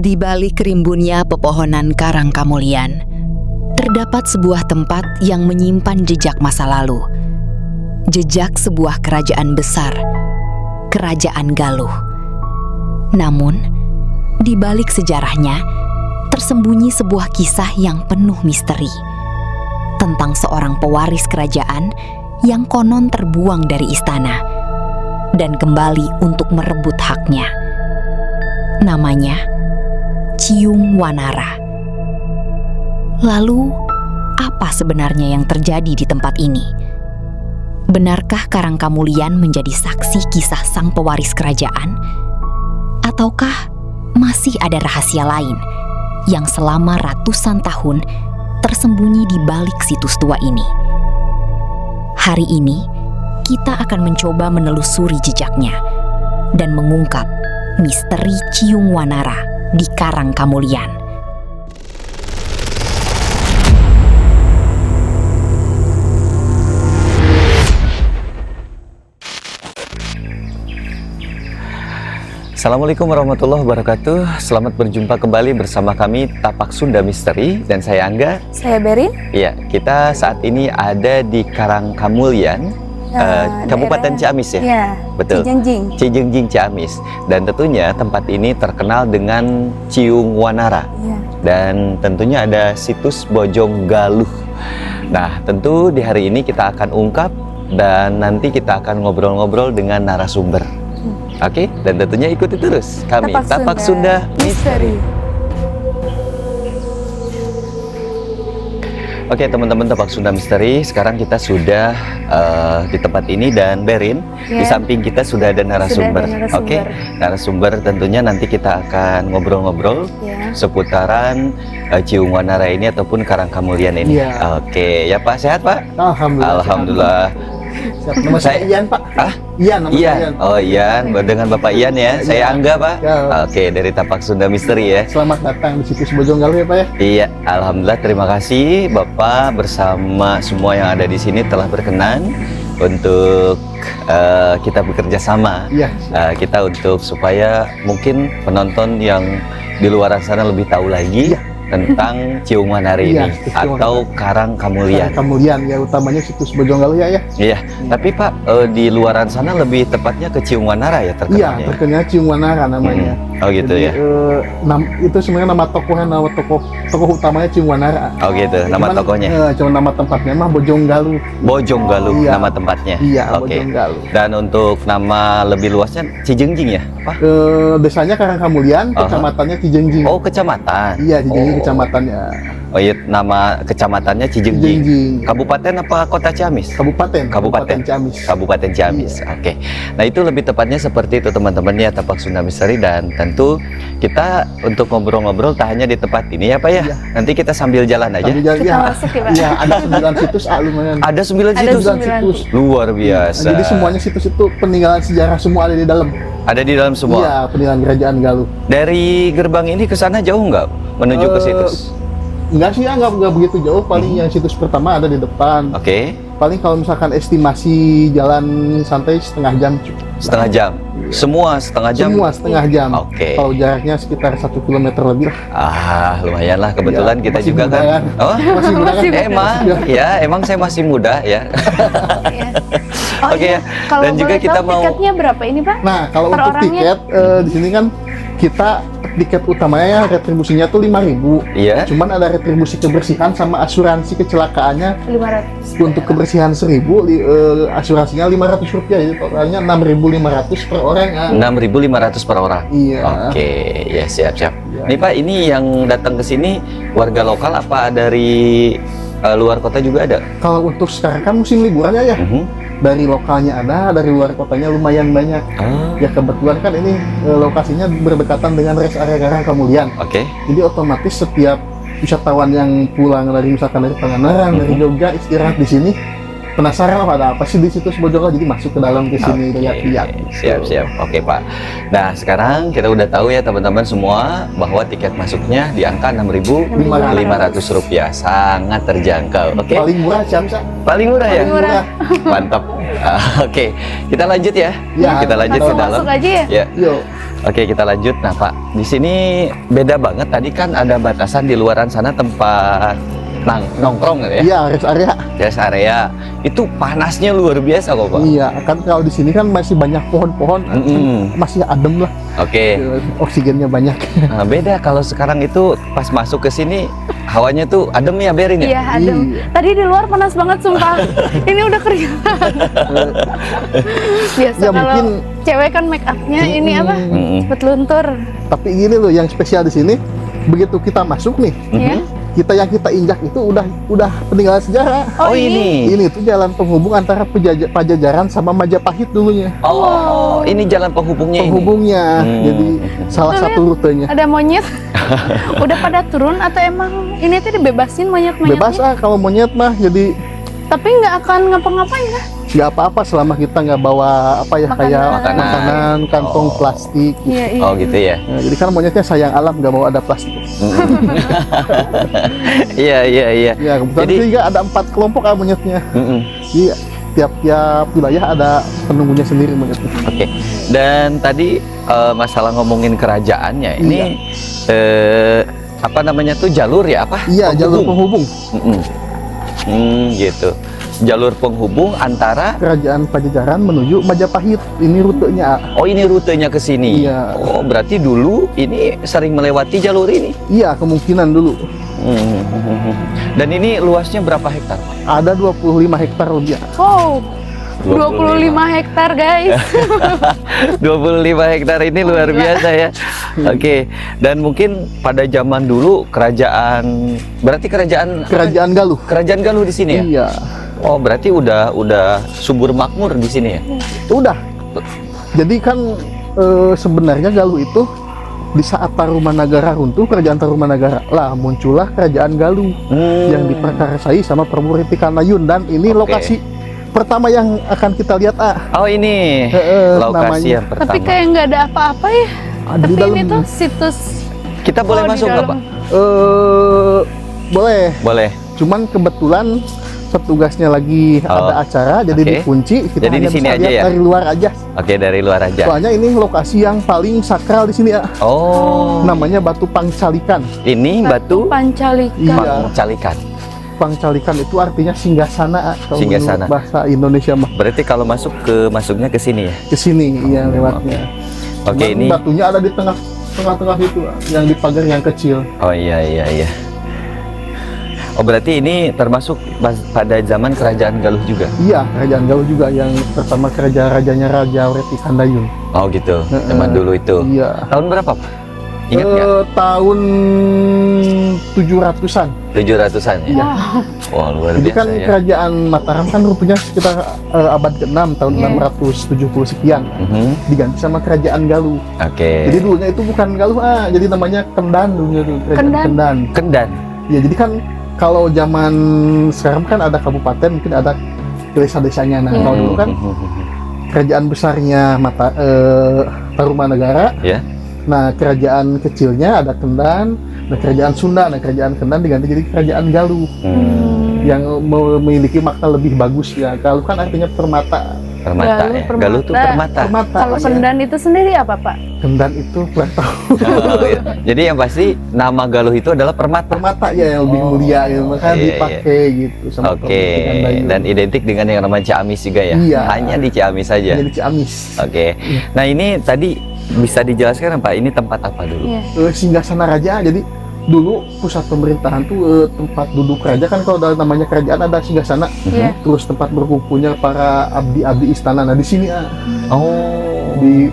Di balik rimbunnya pepohonan Karang Kamulian, terdapat sebuah tempat yang menyimpan jejak masa lalu. Jejak sebuah kerajaan besar, Kerajaan Galuh. Namun, di balik sejarahnya, tersembunyi sebuah kisah yang penuh misteri tentang seorang pewaris kerajaan yang konon terbuang dari istana dan kembali untuk merebut haknya. Namanya Ciung Wanara. Lalu, apa sebenarnya yang terjadi di tempat ini? Benarkah Karang Kamulian menjadi saksi kisah sang pewaris kerajaan? Ataukah masih ada rahasia lain yang selama ratusan tahun tersembunyi di balik situs tua ini? Hari ini, kita akan mencoba menelusuri jejaknya dan mengungkap misteri Ciung Wanara di Karang Kamulian. Assalamualaikum warahmatullahi wabarakatuh. Selamat berjumpa kembali bersama kami Tapak Sunda Misteri dan saya Angga. Saya Berin. Iya, kita saat ini ada di Karang Kamulian, Kabupaten Ciamis ya? Iya, betul. Cijengjing Ciamis. Dan tentunya tempat ini terkenal dengan Ciung Wanara. Iya. Dan tentunya ada situs Bojong Galuh. Nah, tentu di hari ini kita akan ungkap dan nanti kita akan ngobrol-ngobrol dengan narasumber. Oke, dan tentunya ikuti terus kami Tapak Sunda Misteri. Oke teman-teman Tapak Sunda Misteri, sekarang kita sudah di tempat ini dan Berin, di samping kita sudah ada narasumber. Oke, narasumber tentunya nanti kita akan ngobrol-ngobrol seputaran Ciung Wanara ini ataupun Karang Kamulian ini. Oke, ya Pak, sehat Pak? Alhamdulillah. Alhamdulillah. Nama saya Ian Pak. Ian, nama saya Ian. Oh Ian, dengan Bapak Ian ya. Saya Angga Pak. Oke, dari Tapak Sunda Misteri ya. Selamat datang di situs Bojong Galuh ya Pak ya. Iya, alhamdulillah terima kasih Bapak bersama semua yang ada di sini telah berkenan untuk kita bekerja sama. Iya. Kita untuk supaya mungkin penonton yang di luar sana lebih tahu lagi tentang Ciung Wanara ini atau Karang Kamulian. Karang Kamulian ya, utamanya situs Bojong Galuh ya. Iya, tapi Pak di luaran sana lebih tepatnya ke Ciung Wanara ya terkenalnya. Iya, terkenal Ciung Wanara namanya. Oh gitu. Jadi, ya. Itu sebenarnya nama tokoh utamanya Ciung Wanara. Oh gitu, nama tokohnya. Cuma nama tempatnya mah Bojong Galuh. Bojong Galuh nama tempatnya. Iya, Oke. Bojong Galuh. Dan untuk nama lebih luasnya Cijengjing ya, Pak? Desanya Karang Kamulian, kecamatannya Cijengjing. Oh, kecamatan. Iya, Cijengjing kecamatannya. Oh iya, nama kecamatannya Cijengjing. Kabupaten apa kota Ciamis? Kabupaten Ciamis. Kabupaten Ciamis. Iya. Oke. Nah, itu lebih tepatnya seperti itu teman-teman ya, Tapak Sunda Misteri, dan tentu kita untuk ngobrol-ngobrol tak hanya di tempat ini ya Pak ya. Iya. Nanti kita sambil jalan aja. Kita masuk ya Pak. Iya, ada 9 situs lumayan. Ada 9 situs. 9 situs. Luar biasa. Jadi semuanya situs itu peninggalan sejarah semua ada di dalam. Ada di dalam semua. Iya, peninggalan Kerajaan Galuh. Dari gerbang ini ke sana jauh nggak menuju ke situs? Enggak sih ya, enggak begitu jauh. Paling yang situs pertama ada di depan. Oke. Paling kalau misalkan estimasi jalan santai setengah jam cukup. Setengah jam. Semua setengah jam. Semua setengah jam. Oke. Kalau jaraknya sekitar 1 kilometer lebih lah. Lumayan lah. Kebetulan kita masih juga muda kan. Oh, masih muda kan? Emang, ya emang saya masih muda ya. Oke. Kalau Dan juga boleh kita tahu mau. tiketnya berapa ini Pak? Nah, kalau Per untuk orangnya? tiket di sini kan kita tiket utamanya retribusinya tuh 5.000. Iya. Cuman ada retribusi kebersihan sama asuransi kecelakaannya. 500. Untuk kebersihan 1.000, asuransinya Rp500, jadi totalnya 6.500 per orang. 6.500 per orang. Iya. Oke, ya siap. Iya. Nih Pak, ini yang datang ke sini warga lokal apa dari luar kota juga ada? Kalau untuk sekarang kan musim liburannya ya, dari lokalnya ada, dari luar kotanya lumayan banyak. Ya kebetulan kan ini lokasinya berdekatan dengan rest area Karang Kamulian. Oke. Jadi otomatis setiap wisatawan yang pulang dari misalkan dari Pangandaran, dari Jogja istirahat di sini, penasaran ada apa sih di situs Bojong Galuh, jadi masuk ke dalam ke sini lihat-lihat. Siap. Oke Pak. Nah sekarang kita udah tahu ya teman-teman semua bahwa tiket masuknya di angka Rp6.500, sangat terjangkau. Oke. Paling murah Ciamsa. Paling murah ya. Paling murah. Mantap. Oke, kita lanjut ya. Ya, kita lanjut ke Langsung dalam. masuk aja ya? Ya. Yuk. Oke, kita lanjut. Nah, Pak, di sini beda banget. Tadi kan ada batasan di luaran sana tempat nongkrong ya. Iya, rest area. Rest area. Itu panasnya luar biasa kok, Pak. Iya, kan kalau di sini kan masih banyak pohon-pohon, masih adem lah. Oke. Oksigennya banyak. Nah, beda kalau sekarang itu pas masuk ke sini hawanya tuh adem ya, Berin ya? Iya, adem. Iya. Tadi di luar panas banget sumpah. Ini udah keringetan. Biasa Ya, kalau mungkin cewek kan make upnya ini apa? Cepet luntur. tapi gini loh, yang spesial di sini, begitu kita masuk nih, Ya. yang kita injak itu udah peninggalan sejarah. Oh, ini. Ini tuh jalan penghubung antara Pajajaran sama Majapahit dulunya. Oh, ini jalan penghubungnya Penghubungnya, jadi salah Tuh, satu rutenya. Ada monyet. Udah pada turun atau emang ini tuh dibebasin monyet-monyetnya? Bebas kalau monyet mah, jadi Tapi nggak akan ngapa-ngapain kan? nggak apa-apa selama kita nggak bawa apa ya, kayak Makanan. makanan, kantong Oh. plastik. Gitu. Iya, iya. Oh, gitu ya. Nah, jadi kan monyetnya sayang alam, nggak mau ada plastik. Iya, iya, iya. Ya kebetulan Jadi- juga ada 4 kelompok monyetnya. Mm-mm. Jadi tiap-tiap wilayah ada penunggunya sendiri monyetnya. Oke. Dan tadi masalah ngomongin kerajaannya ini apa namanya tuh jalur ya apa? Iya, jalur Penghubung. penghubung Gitu. Jalur penghubung antara. kerajaan Pajajaran menuju Majapahit. Ini rutenya. Oh, ini rutenya ke sini. Iya. Oh, berarti dulu ini sering melewati jalur ini. Iya, kemungkinan dulu. Dan ini luasnya berapa hektar? Ada 25 hektar lebih. Wow, 25 hektar guys. 25 hektar ini luar biasa ya. Oke. Dan mungkin pada zaman dulu berarti kerajaan Galuh. di sini ya? Iya. Oh, berarti udah subur makmur di sini ya? Udah. Jadi kan sebenarnya Galuh itu di saat Tarumanagara runtuh, kerajaan Tarumanagara lah muncullah kerajaan Galuh yang diperkarasai sama Prabu Reti Kanayun, dan ini Oke. lokasi pertama yang akan kita lihat. Oh, ini lokasi namanya. yang pertama. Tapi kayak nggak ada apa-apa ya. Ada di Tapi dalam. ini tuh situs. Kita boleh Oh, di masuk nggak, dalam. Pak? Boleh. Boleh. Cuman kebetulan petugasnya lagi ada acara, jadi Oke. dikunci. Kita Jadi di hanya sini bisa aja lihat ya? dari luar aja. Oke, dari luar aja. Soalnya ini lokasi yang paling sakral di sini ya. Oh, Namanya Batu Pangcalikan. ini batu Pancalika. Iya. Pangcalikan. Pangcalikan itu artinya singgasana kalau Singgasana. menurut bahasa Indonesia mah. Berarti kalau masuknya ke sini ya? Ke sini ya lewatnya. Oke, Cuman ini. batunya ada di tengah-tengah itu, yang di pagar yang kecil. Oh, iya, iya, iya. Oh, berarti ini termasuk pada zaman kerajaan Galuh juga? Iya, kerajaan Galuh juga yang pertama rajanya Raja Reti Kandayun. Oh, gitu. Zaman dulu itu. Iya. Tahun berapa, Pak? Ingat nggak? Tahun 700-an. 700-an ya? Iya. Wah, luar Jadi biasa kan ya. kerajaan Mataram kan rupanya sekitar abad ke-6, tahun Iya. 670 sekian. Diganti sama kerajaan Galuh. Oke. Jadi dulunya itu bukan Galuh, jadi namanya Kendan dulunya tuh, kerajaan Kendan. Kendan. Kendan. Ya, jadi kan kalau zaman sekarang kan ada kabupaten, mungkin ada desa-desanya. Nah, Iya. kalau dulu kan kerajaan besarnya Tarumanagara. Ya. Nah, kerajaan kecilnya ada Kendan, nah kerajaan Sunda, nah kerajaan Kendan diganti jadi kerajaan Galuh yang memiliki makna lebih bagus ya. Galuh kan artinya permata. Permata Galuh, ya. permata. Galuh tuh permata. Permata. Kalau ya. Kendan itu sendiri apa Pak? Kendan itu kurang tahu. Oh, iya. Jadi yang pasti nama Galuh itu adalah permata. Permata ya yang lebih Oh. mulia ya, makanya Iya, dipakai gitu sama Oke, Prabu Gandayun. dan identik dengan yang namanya Ciamis juga ya? Iya. Hanya di Ciamis saja. Jadi Ciamis. Oke. Nah, ini tadi bisa dijelaskan Pak, ini tempat apa dulu? Iya. Singgasana raja. Jadi dulu pusat pemerintahan tuh tempat duduk raja kan, kalau dalam namanya kerajaan ada singgasana. Iya. Terus tempat berkumpulnya para abdi-abdi istana. Nah, di sini Oh. di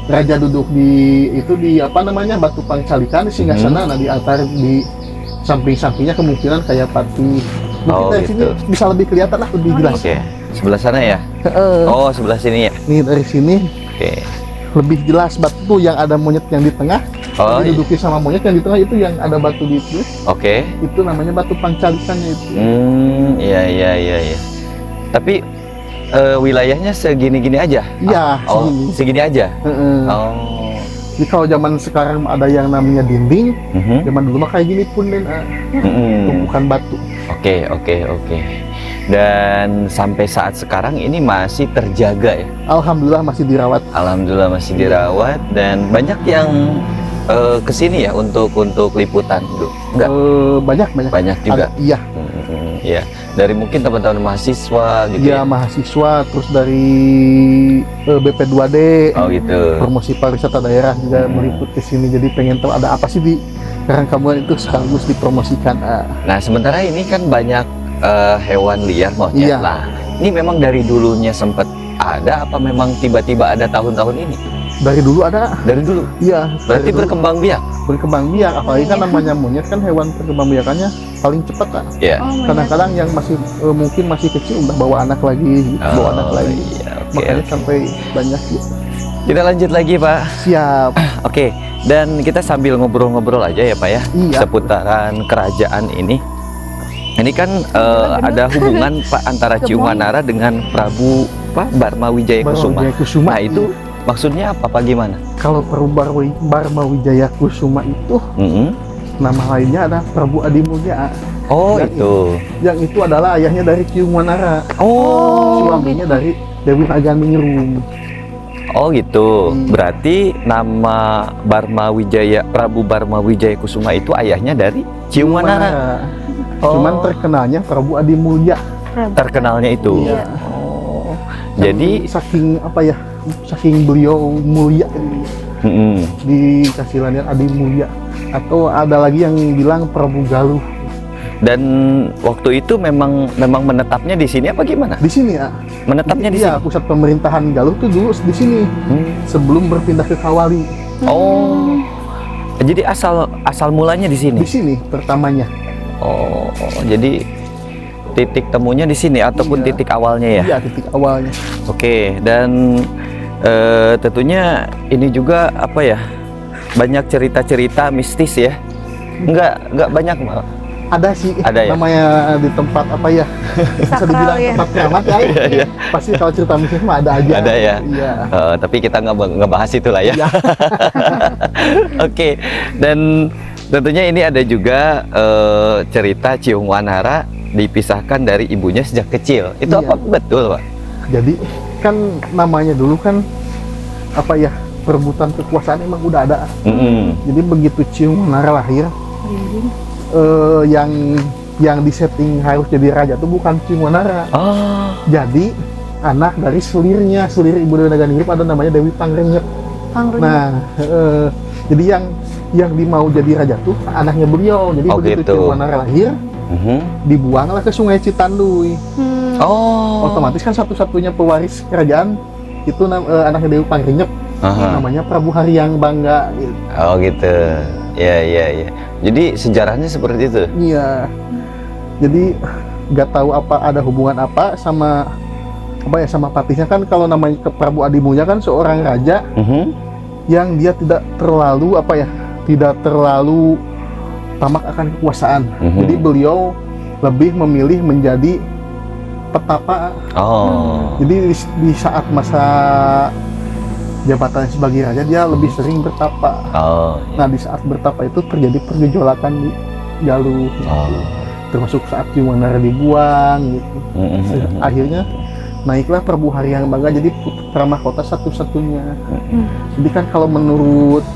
raja duduk di apa namanya Batu Pangcalikan di singgasana. Nah, di altar di samping-sampingnya kemungkinan kayak pati. Mungkin Oh, dari gitu. sini bisa lebih kelihatan lah, lebih jelas. Oke. Sebelah sana ya? Oh, sebelah sini ya? Nih dari sini Oke. lebih jelas batu yang ada monyet yang di tengah. Oh, iya. Diduduki sama monyet yang di tengah itu yang ada batu di itu. Oke. Itu namanya Batu Pangcalikannya itu. Iya, iya, iya, iya. Tapi wilayahnya segini-gini aja? Iya, Oh, segini. segini aja? Heeh. Oh. Jadi kalau zaman sekarang ada yang namanya dinding, Mhm. zaman dulu mah kayak gini pun, Mhm. tumpukan batu. Oke, oke, oke. Dan sampai saat sekarang ini masih terjaga ya. Alhamdulillah masih dirawat. Alhamdulillah masih dirawat dan banyak yang kesini ya untuk liputan dulu. Enggak? Banyak juga. Iya. Iya, dari mungkin teman-teman mahasiswa gitu Iya, ya. mahasiswa, terus dari BP2D, Oh gitu. promosi pariwisata daerah juga meliput ke sini. Jadi pengen tahu ada apa sih di Karangkambulan itu sekaligus dipromosikan. Nah, sementara ini kan banyak hewan liar Iya. monyet lah. Ini memang dari dulunya sempat ada apa memang tiba-tiba ada tahun-tahun ini? Dari dulu ada. Dari dulu. Iya. Berarti dari dulu berkembang biak. berkembang biak. Apalagi kan namanya monyet kan hewan berkembang biakannya paling cepat kan. Iya. Oh, Kadang-kadang yang masih mungkin masih kecil udah bawa anak lagi, gitu, bawa anak lagi. Iya, oke. Makanya sampai banyak gitu. Kita lanjut lagi, Pak. Siap. Oke, dan kita sambil ngobrol-ngobrol aja ya, Pak ya. Iya. Seputaran kerajaan ini. Ini kan ada hubungan Pak antara Ciumanara dengan Prabu Barma Wijaya Kusuma. Barmawijaya Kusuma. Nah, itu maksudnya apa gimana? Kalau Prabu Barmawijaya Kusuma itu nama lainnya ada Prabu Adimulya. Oh, Yang itu. Yang itu adalah ayahnya dari Ciumanara. Oh. Suaminya dari Dewi Naganingrum. Oh, gitu. Berarti nama Prabu Barma Wijaya Kusuma itu ayahnya dari Ciumanara. Oh. Cuman terkenalnya Prabu Adimulya. Terkenalnya itu. Iya. Oh. Kan Jadi saking beliau mulia mm-mm. dikasih lanian Adimulya. Atau ada lagi yang bilang Prabu Galuh. Dan waktu itu memang menetapnya di sini apa gimana? Di sini ya. Menetapnya di Iya, sini. pusat pemerintahan Galuh tuh dulu di sini. Sebelum berpindah ke Kawali. Oh. Jadi asal mulanya di sini. Di sini pertamanya. Oh, jadi titik temunya di sini ataupun Iya. titik awalnya ya. Iya, titik awalnya. Oke, dan tentunya ini juga apa ya? Banyak cerita-cerita mistis ya. Enggak banyak. Ada sih, Ada ya? namanya di tempat apa ya? Bisa Sakral dibilang ya. tempat keramat ya. Iya. Pasti kalau cerita mistis mah ada aja. Ada ya? Iya. Tapi kita nggak bahas itu lah ya. Iya. Oke, dan tentunya ini ada juga cerita Ciumanara dipisahkan dari ibunya sejak kecil. Itu Iya. apa betul, Pak? Jadi kan namanya dulu kan apa ya? Perebutan kekuasaan emang udah ada. Jadi begitu Ciumanara lahir, yang disetting harus jadi raja itu bukan Ciumanara. Oh. Jadi anak dari selir ibu Dewi Naganingrum ada namanya Dewi Pangrenyep. Nah, jadi yang dimau jadi raja tuh anaknya beliau. Jadi Oh, begitu gitu. Ciumanara lahir, dibuanglah ke Sungai Citanduy. Oh. Otomatis kan satu-satunya pewaris kerajaan itu anaknya Dewi Pangrenyep. Namanya Prabu Haryang Bangga. Gitu. Oh gitu. Ya. Jadi sejarahnya seperti itu. Iya. Jadi nggak tahu apa ada hubungan apa sama Patisnya kan. Kalau namanya Prabu Adimulya kan seorang raja yang dia tidak terlalu tamak akan kekuasaan. Jadi beliau lebih memilih menjadi petapa. Oh. Jadi di saat masa jabatannya sebagai raja dia lebih sering bertapa. Oh. Nah, di saat bertapa itu terjadi pergejolakan di Galuh. Oh. Termasuk saat Ciumanara dibuang gitu. Akhirnya naiklah Prabu Haryang Bangga jadi putra mahkota satu-satunya. Jadi kan kalau menurut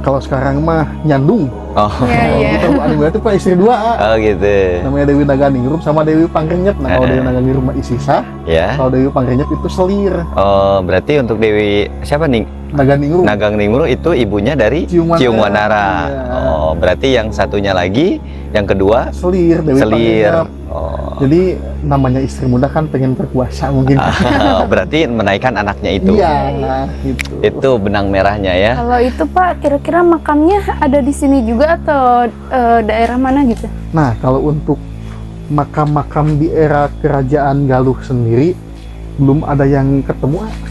kalau sekarang mah nyandung. Oh. Iya. Prabu Adimulya itu punya istri dua. Oh gitu. Namanya Dewi Naganingrum sama Dewi Pangrenyep. Nah, kalau Dewi Naganingrum mah isi sah, Ya. kalau Dewi Pangrenyep itu selir. Oh, berarti untuk Dewi siapa nih? Naganingrum. Naganingrum itu ibunya dari Ciumanara. Iya. Oh, berarti yang satunya lagi, yang kedua Selir, Dewi Selir. Pangrenyep. Oh. Jadi namanya istri muda kan pengen berkuasa mungkin. Berarti menaikkan anaknya itu. Iya, gitu. Itu benang merahnya ya. Kalau itu Pak, kira-kira makamnya ada di sini juga atau daerah mana gitu? Nah, kalau untuk makam-makam di era kerajaan Galuh sendiri belum ada yang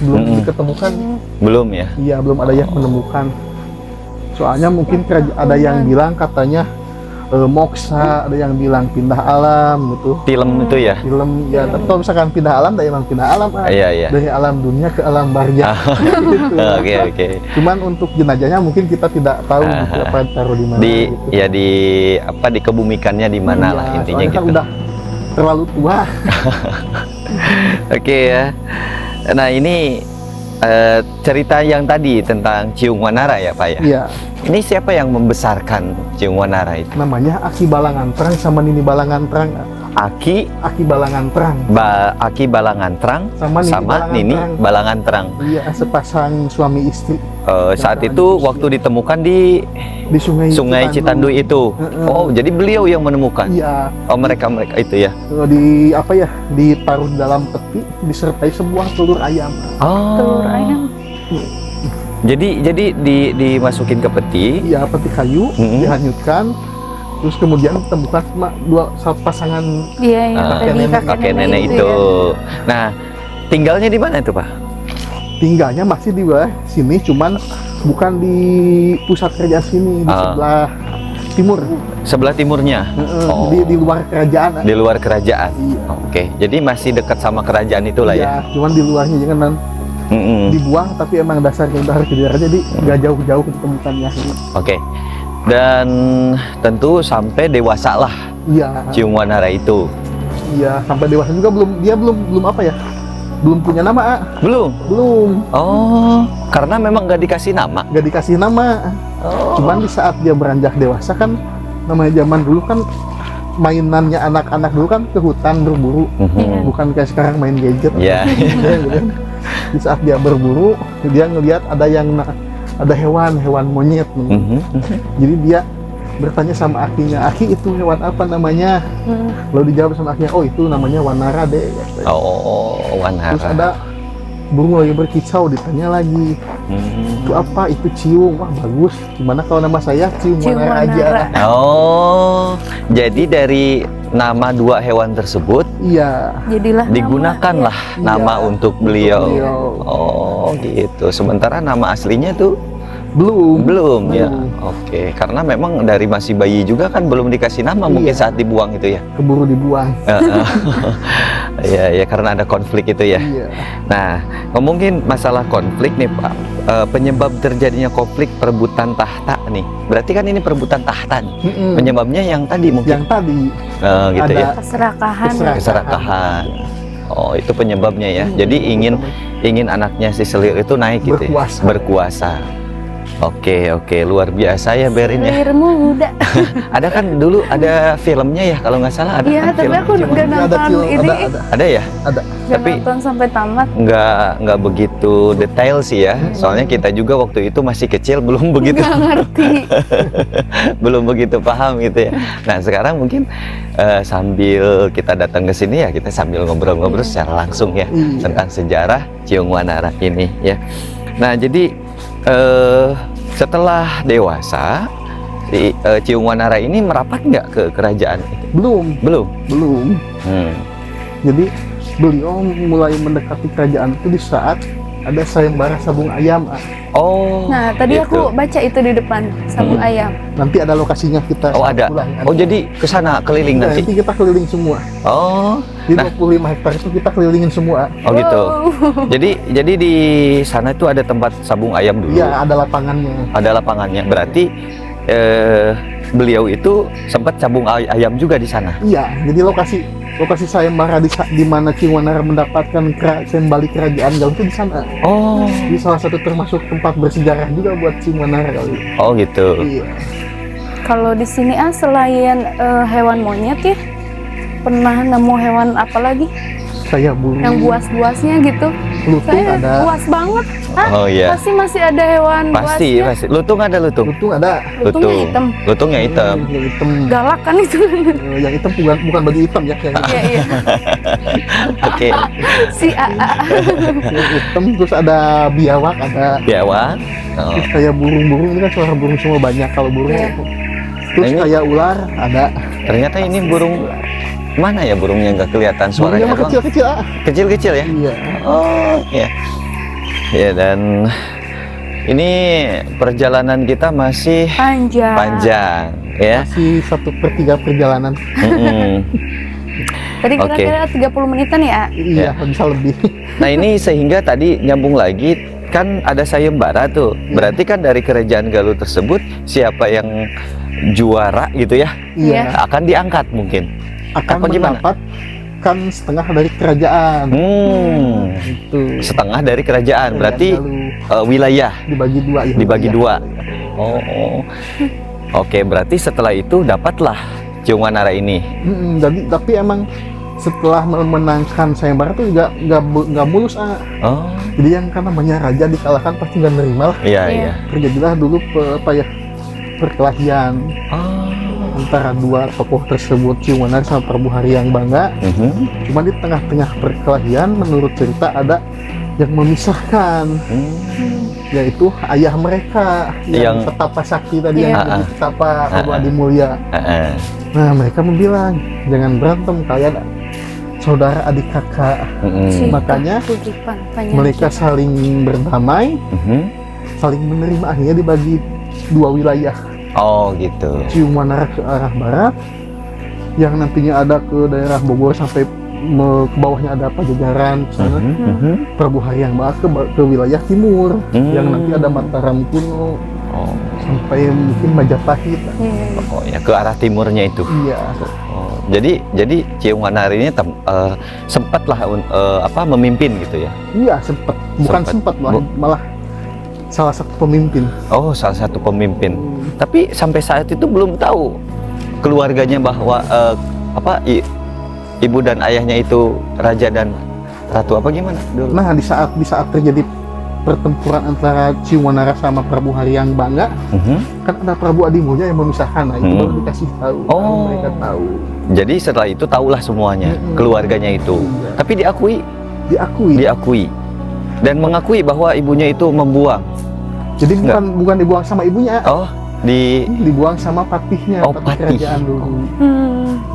belum diketemukan. Belum ya? Iya, belum ada yang menemukan. Soalnya mungkin ada yang bilang katanya moksa, ada yang bilang pindah alam gitu. Film itu ya. Film ya, tapi kalau misalkan pindah alam, dah emang pindah alam. Iya. Dari alam dunia ke alam barzah. Gitu. Oke. Cuman untuk jenazahnya mungkin kita tidak tahu gitu, apa taruh di mana. Gitu. Ya dikebumikannya di mana lah intinya soalnya kan gitu. udah terlalu tua. Oke ya. Nah ini cerita yang tadi tentang Ciung Wanara ya Pak ya. Iya. Ini siapa yang membesarkan Ciung Wanara itu? Namanya Aki Balangan Terang sama Nini Balangan Terang. Aki Balangan Terang. Aki Balangan Terang Sama Nini Balangan Terang. Iya, sepasang suami istri. Saat itu waktu ditemukan di Sungai Citandu itu. Oh, jadi beliau yang menemukan. Iya. Oh, mereka itu ya. Ditaruh dalam peti disertai sebuah telur ayam. Oh. Telur ayam. Jadi dimasukin ke peti. Iya, peti kayu, dihanyutkan. Terus kemudian ditemukan satu pasangan kakek nenek itu. Nah, tinggalnya di mana itu, Pak? Tinggalnya masih di bawah sini, cuman bukan di pusat kerja sini, di sebelah timur. Sebelah timurnya. Di luar kerajaan. Di luar kerajaan. Iya. Oke, jadi masih dekat sama kerajaan itulah ya. Cuman di luarnya jangan dibuang, tapi emang dasarnya udah harus dijarah, jadi nggak jauh-jauh ditemukannya. Oke. Dan tentu sampai dewasa lah. Iya. Ciung Wanara itu. Iya, sampai dewasa juga belum apa ya? Belum punya nama. Belum. Oh, karena memang nggak dikasih nama. Nggak dikasih nama. Cuman di saat dia beranjak dewasa kan, namanya zaman dulu kan mainannya anak-anak dulu kan ke hutan berburu, bukan kayak sekarang main gadget. Iya. Di saat dia berburu, dia ngelihat ada hewan monyet. Jadi dia bertanya sama akinya, Aki itu hewan apa namanya? Lalu dijawab sama akinya, oh itu namanya Wanara deh. Oh, Wanara. Terus ada burung lagi berkicau, ditanya lagi, itu apa? Itu ciung. Wah bagus. Gimana kalau nama saya Ciung Wanara aja? Oh, jadi dari nama dua hewan tersebut, iya, jadilah digunakanlah nama untuk beliau. Oh, gitu. Sementara nama aslinya tuh belum ya. Oke, karena memang dari masih bayi juga kan belum dikasih nama, mungkin saat dibuang itu ya. Keburu dibuang. Ya karena ada konflik itu ya. Nah, ngomongin masalah konflik nih Pak, penyebab terjadinya konflik perebutan tahta nih. Berarti kan ini perebutan tahta nih. Penyebabnya yang tadi mungkin. Yang tadi. Gitu ya. Keserakahan. Oh, itu penyebabnya ya. Jadi ingin anaknya si Selir itu naik gitu. Berkuasa. Oke, luar biasa ya Berin ya. Selir muda. Ada kan dulu ada filmnya ya kalau nggak salah ada. Iya, kan tapi film. aku nggak nonton ini. Ada ya? Ada. Tapi nonton sampai tamat. Nggak begitu detail sih ya. Soalnya kita juga waktu itu masih kecil, belum begitu. Nggak ngerti. Belum begitu paham gitu ya. Nah sekarang mungkin sambil kita datang ke sini ya, kita sambil ngobrol-ngobrol secara langsung ya tentang sejarah Ciung Wanara ini ya. Nah jadi setelah dewasa, si Ciung Wanara ini merapat nggak ke kerajaan itu? Belum. Jadi beliau mulai mendekati kerajaan itu di saat ada sayembara sabung ayam. Oh. Nah, tadi gitu. aku baca itu di depan sabung ayam. Nanti ada lokasinya kita. Oh, ada. Oh, jadi ke sana keliling nanti. Nanti kita keliling semua. Oh. Di 25 hektar itu kita kelilingin semua. Oh, gitu. Jadi di sana itu ada tempat sabung ayam dulu. Iya, ada lapangannya. Ada lapangannya. Berarti beliau itu sempat sabung ayam juga di sana. Iya, jadi lokasi sayembara di mana Ciung Wanara mendapatkan kembali kerajaan Galuh itu di sana. Oh. Di salah satu termasuk tempat bersejarah juga buat Ciung Wanara kali. Oh gitu. Iya. Kalau di sini selain hewan monyet ya, pernah nemu hewan apa lagi? Saya burung. Yang buas-buasnya gitu. Lutung Saya ada. buas banget. Oh iya. Pasti masih ada hewan Pasti. Lutung ada lutung. Lutung ada. Lutungnya hitam. Lutungnya hitam. Yang hitam. Galak kan itu. Yang hitam bukan baju hitam ya. Iya. Oke. Si AA. Yang hitam, terus ada biawak, ada. Biawak. Oh. Terus kayak burung-burung ini kan suara burung semua banyak kalau burung. Iya. Terus Nah, ini- kayak ular ada. Ternyata ini burung mana ya burungnya nggak kelihatan suaranya Burungnya mah doang. kecil-kecil. Kecil-kecil ya. Iya. Oh iya. Ya dan Ini perjalanan kita masih panjang, ya. Masih 1/3 perjalanan. Tadi kira-kira 30 menitan ya? Iya, bisa lebih. Nah ini sehingga tadi nyambung lagi, kan ada sayembara tuh. Berarti kan dari kerajaan Galuh tersebut siapa yang juara gitu ya, Iya. akan diangkat mungkin. Akan Apa gimana? mendapatkan setengah dari kerajaan. Itu. Setengah dari kerajaan, berarti Galuh wilayah dibagi dua ya. dibagi wilayah. dua. Oke, berarti setelah itu dapatlah Ciunganara ini. Jadi tapi emang setelah memenangkan sayembara tuh nggak mulus. Oh, Jadi yang kan namanya raja dikalahkan pasti nggak nerima lah. iya Iya. iya. Terjadilah dulu perkelahian Oh. antara dua tokoh tersebut, Ciunganara sama Prabu Haryang Bangga. Cuma di tengah-tengah perkelahian menurut cerita ada yang memisahkan, yaitu ayah mereka yang Petapa Sakti tadi, yang jadi Petapa Prabu Adimulya. Nah, mereka bilang jangan berantem, kalian saudara adik kakak. Makanya mereka saling berdamai, saling menerima, akhirnya dibagi dua wilayah. Oh gitu. Ciunganara ke arah barat, yang nantinya ada ke daerah Bogor sampai ke bawahnya ada Pajajaran ke sana. Prabu Haryang Bangga ke wilayah timur, yang nanti ada Mataram kuno. Sampai mungkin Majapahit. Oh ya, ke arah timurnya itu. Iya. Oh, jadi Ciunganara ini sempatlah memimpin gitu ya. Iya, sempat. Bukan sempat, malah salah satu pemimpin. Oh, salah satu pemimpin. Tapi sampai saat itu belum tahu keluarganya bahwa ibu dan ayahnya itu raja dan ratu apa gimana dulu? Nah, di saat terjadi pertempuran antara Ciunganara sama Prabu Haryang Bangga, kan ada Prabu Adimulya yang memisahkan. Nah, itu baru dikasih tahu. Baru mereka tahu. Jadi setelah itu tahulah semuanya, keluarganya itu. Tapi diakui dan mengakui bahwa ibunya itu membuang. Jadi bukan dibuang sama ibunya. Oh, dibuang sama patihnya, patih kerajaan dulu.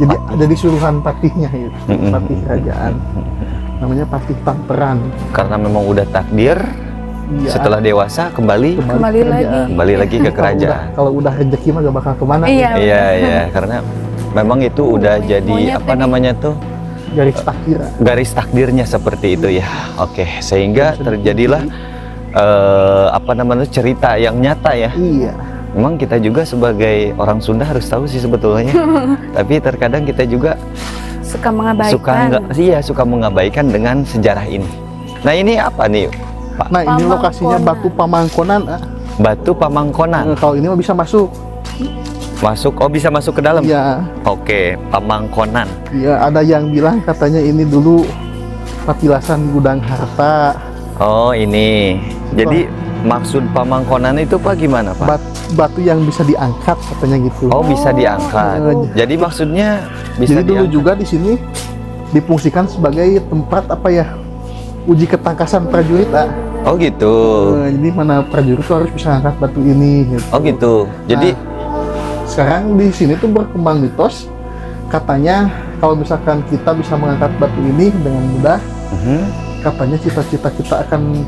Jadi ada di suruhan patihnya itu, patih kerajaan. Namanya Patih Tamperan. Karena memang udah takdir. Iya. Setelah dewasa kembali lagi ke kerajaan. Kalau udah rezeki mah gak bakal kemana. Iya, karena memang itu udah jadi namanya tuh garis takdirnya seperti itu ya. Oke, sehingga terjadilah cerita yang nyata ya. Iya. Memang kita juga sebagai orang Sunda harus tahu sih sebetulnya. Tapi terkadang kita juga suka mengabaikan. Suka mengabaikan dengan sejarah ini. Nah, ini apa nih, Pak? Nah, ini lokasinya Batu Pamangkonan. Batu Pamangkonan. Kalau ini mah bisa masuk. Bisa masuk ke dalam? Iya. Oke, Pamangkonan. Iya, ada yang bilang katanya ini dulu patilasan gudang harta. Oh, ini. Jadi maksud Pamangkonan itu Pak gimana, Pak? Batu yang bisa diangkat katanya gitu. Oh, bisa diangkat. Jadi maksudnya bisa Jadi dulu juga di sini difungsikan sebagai tempat uji ketangkasan prajurit. Oh gitu. Jadi mana prajurit tuh harus bisa angkat batu ini gitu. Oh gitu. Jadi sekarang di sini tuh berkembang mitos, katanya kalau misalkan kita bisa mengangkat batu ini dengan mudah, katanya cita-cita kita akan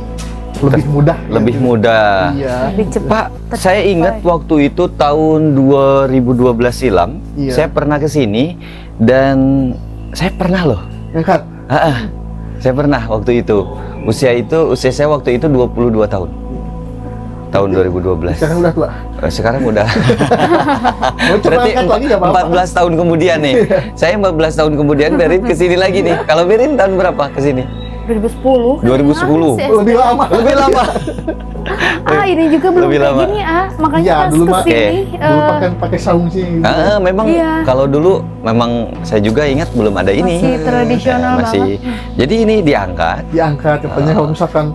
lebih mudah. Lebih mudah. Iya. Lebih cepat. Pak, saya ingat waktu itu tahun 2012 silam, saya pernah ke sini dan saya pernah loh. Angkat. Saya pernah waktu itu. Usia saya waktu itu 22 tahun. Tahun 2012. Sekarang udah tua. Sekarang udah. Berarti 14 tahun kemudian nih. Saya 14 tahun kemudian Berin kesini lagi nih. Kalau Berin tahun berapa kesini? 2010. 2010. Lebih lama. Ini juga belum Lebih kayak lama. gini makanya Iya, pas dulu kesini. Dulu pakai saung sih. Memang kalau dulu memang saya juga ingat belum ada ini. Masih tradisional banget. Jadi ini diangkat. Katanya kalau misalkan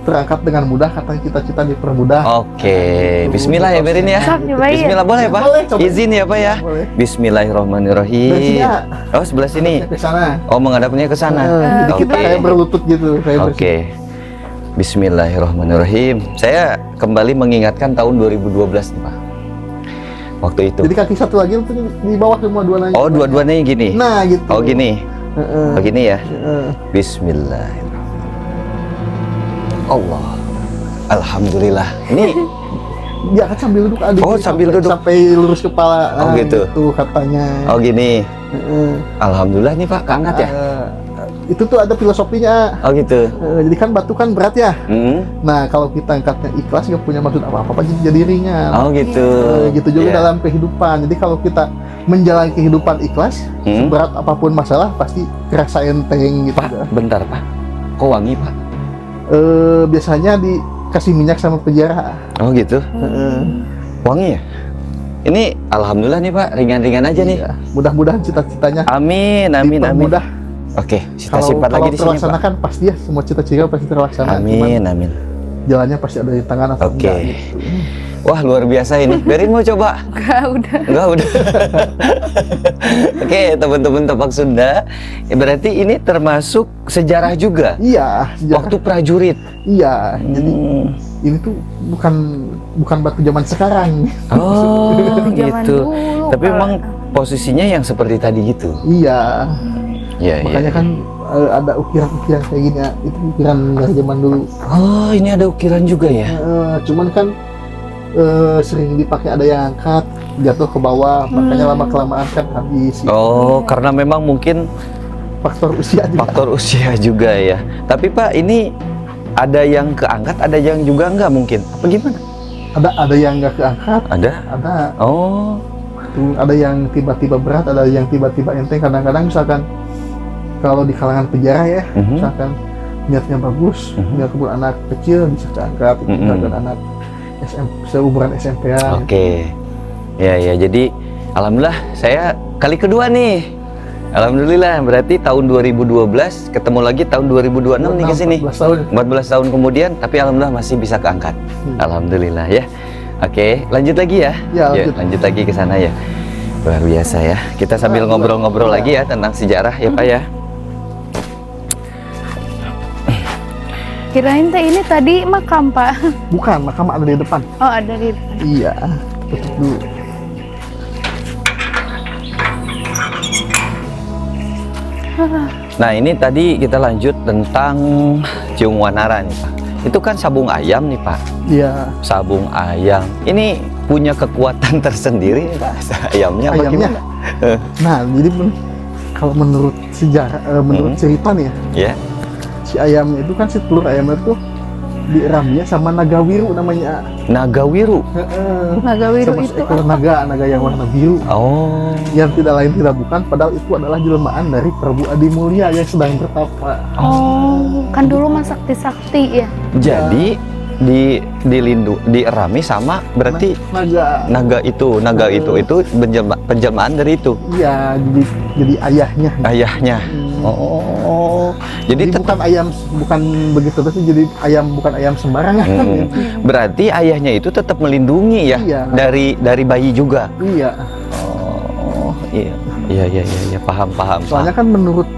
terangkat dengan mudah, katanya cita-cita dipermudah. Oke, Bismillah ya Berin ya. Bismillah boleh Pak? Izin ya Pak ya. Boleh. Bismillahirrahmanirrahim. Oh, sebelah sini. Ke sana. Oh, menghadapnya ke sana. Jadi kita kayak berlutut gitu. Oke. Bismillahirrahmanirrahim. Saya kembali mengingatkan tahun 2012 nih Pak. Waktu itu. Jadi kaki satu lagi itu di bawah semua dua-duanya. Oh, dua-duanya gini. Nah, gitu. Oh, gini. Begini ya. Bismillahirrahmanirrahim. Allah. Alhamdulillah. Ini dia kan sambil duduk adik. Oh, sambil duduk. Sampai lurus kepala. Oh, gitu. Gitu katanya. oh gini. Alhamdulillah nih Pak, keangkat ya. Itu tuh ada filosofinya. Oh gitu. Jadi kan batu kan berat ya. Hmm. Nah kalau kita angkatnya ikhlas nggak punya maksud apa-apa jadi ringan. Oh gitu. Gitu juga Iya. dalam kehidupan. Jadi kalau kita menjalani kehidupan ikhlas, seberat apapun masalah pasti kerasa enteng gitu. Pak, bentar Pak. Kok wangi Pak? Biasanya dikasih minyak sama penjara. Oh gitu. Wangi ya? Ini alhamdulillah nih Pak, ringan-ringan aja nih. Iya. Mudah-mudahan cita-citanya Amin, amin, amin. dipermudah. Oke, kita Kalau simpan lagi di sini Pak. terlaksanakan pasti ya semua cita-cita pasti terlaksana. Amin, amin. Jalannya pasti ada di tangan atau Oke. enggak gitu. Wah, luar biasa ini. Berin mau coba? Enggak, udah. Enggak, udah. Oke, teman-teman Tapak Sunda. Ya, berarti ini termasuk sejarah juga. Iya, sejarah. Waktu prajurit. Iya, jadi ini tuh bukan batu zaman sekarang. Oh, Zaman gitu. dulu, Tapi Pak. memang posisinya yang seperti tadi gitu. Iya, Iya, makanya kan ada ukiran-ukiran kayak gini ya. Itu ukiran dari zaman dulu. Oh, ini ada ukiran juga ya? Cuman kan sering dipakai ada yang angkat jatuh ke bawah, makanya lama kelamaan kan habis. Oh, karena memang mungkin Faktor usia juga. faktor usia juga ya. Tapi Pak, ini ada yang keangkat, ada yang juga enggak mungkin. Apa gimana? Ada yang nggak keangkat, Ada? ada Oh, tuh, ada yang tiba-tiba berat, ada yang tiba-tiba enteng. Kadang-kadang misalkan kalau di kalangan penjara ya, misalkan niatnya bagus, niat kebun anak kecil bisa keangkat, misalkan anak seumuran SMP-an. oke. Ya, jadi alhamdulillah saya kali kedua nih. Alhamdulillah, berarti tahun 2012 ketemu lagi tahun 2026 nih ke sini. 14 tahun. 14 tahun kemudian, tapi alhamdulillah masih bisa keangkat. Alhamdulillah ya. Oke, lanjut lagi ya. Ya, Ya, lanjut lagi ke sana ya. Luar biasa ya. Kita sambil ngobrol-ngobrol lagi ya tentang sejarah ya Pak ya. Kirain teh ini tadi makam, Pak. Bukan, makam ada di depan. Oh, ada di Iya, tutup dulu. Nah ini tadi kita lanjut tentang Ciung Wanara nih Pak. Itu kan sabung ayam nih Pak. Iya, Sabung ayam. Ini punya kekuatan tersendiri nih Pak. Ayamnya apa ayamnya. gimana? Nah, jadi kalau menurut sejarah, menurut cerita nih ya, Ya. si ayamnya itu kan si telur ayamnya tuh diramnya sama naga wiru namanya. Nagawiru. Naga Wiru Sama itu. seekor naga yang warna biru. Oh. Yang tidak lain tidak bukan, padahal itu adalah jelmaan dari Prabu Adi Mulia yang sedang bertapa. Oh, kan dulu mah sakti-sakti ya. Jadi dirami sama berarti Naga. naga itu penjelmaan dari itu Iya, jadi ayahnya. ayahnya. Oh. Jadi Bukan ayam, bukan begitu, tapi jadi ayam, bukan ayam sembarangan. berarti ayahnya itu tetap melindungi ya Iya. dari bayi juga. Iya. Oh, iya, paham. Soalnya kan menurut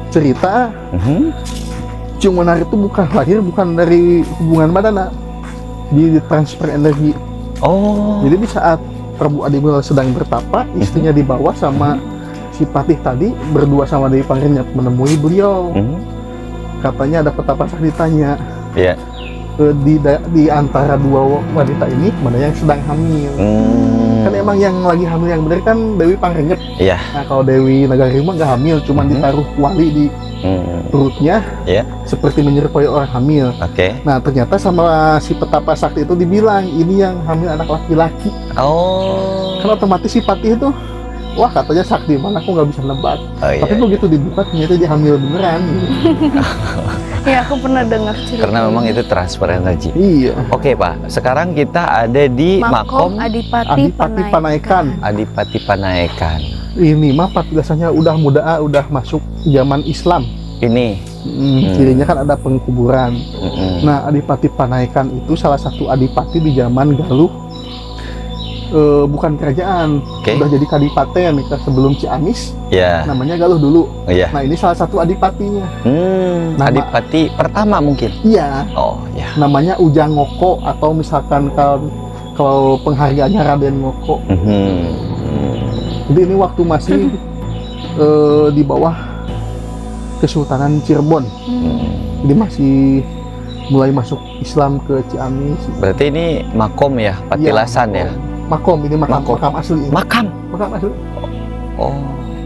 cerita Ciung Wanara itu bukan dari hubungan badan, di transfer energi. Oh. Jadi di saat Prabu Adi Mulia sedang bertapa, istrinya dibawa sama si Patih tadi berdua sama Dewi Pangeran menemui beliau. Katanya ada petapa sakti ditanya, Iya. di antara dua wanita ini mana yang sedang hamil? Kan emang yang lagi hamil yang benar kan Dewi Pangeran. Iya. Nah kalau Dewi Nagari mah nggak hamil, cuman ditaruh kuali di perutnya, Iya. seperti menyerupai orang hamil. Oke. Nah ternyata sama si petapa sakti itu dibilang ini yang hamil anak laki-laki. Oh. Kan otomatis si Patih itu, wah katanya sakti, mana aku nggak bisa nebak. Oh, iya. Tapi begitu dibuka ternyata dia hamil beneran. Ya, aku pernah dengar cerita. Karena memang itu transfer energi. Iya. Oke Pak, sekarang kita ada di Makom Makom Adipati Panaikan. Adipati Panaekan. Ini mah biasanya udah udah masuk zaman Islam. Ini. Cirinya kan ada pengkuburan. Nah, Adipati Panaikan itu salah satu adipati di zaman Galuh. Bukan kerajaan, Oke. udah jadi kadipaten sebelum Ciamis, Ya. namanya Galuh dulu. Iya. Nah, ini salah satu adipatinya. Nama- Adipati pertama mungkin. Iya, Oh ya. namanya Ujang Ngoko, atau misalkan kalau penghargaannya Raden Ngoko. Jadi ini waktu masih di bawah Kesultanan Cirebon. Jadi masih mulai masuk Islam ke Ciamis. Berarti ini makom ya, Patilasan ya? Makom, ini makam asli. Makam? Makam asli. Oh,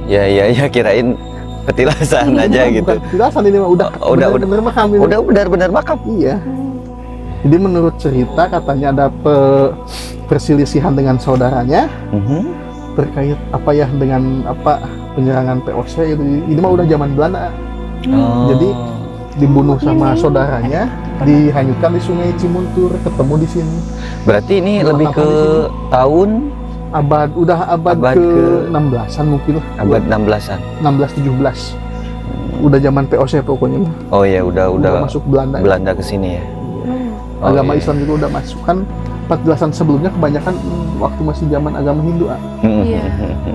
ya kirain petilasan aja gitu. Bukan petilasan, ini mah udah benar makam ini. Udah benar-benar makam. Iya. Jadi menurut cerita katanya ada perselisihan dengan saudaranya terkait apa ya dengan penyerangan POC itu. Ini mah udah zaman Belanda. Jadi dibunuh sama saudaranya, dihanyutkan di Sungai Cimuntur, ketemu di sini. Berarti ini lebih ke tahun abad ke-16-an mungkin lah. Abad 16-an. 16-17. Udah zaman POC pokoknya. Oh ya, udah masuk Belanda. Belanda ke sini ya. Agama Islam juga udah masuk kan. 14-an sebelumnya kebanyakan waktu masih zaman agama Hindu. Iya.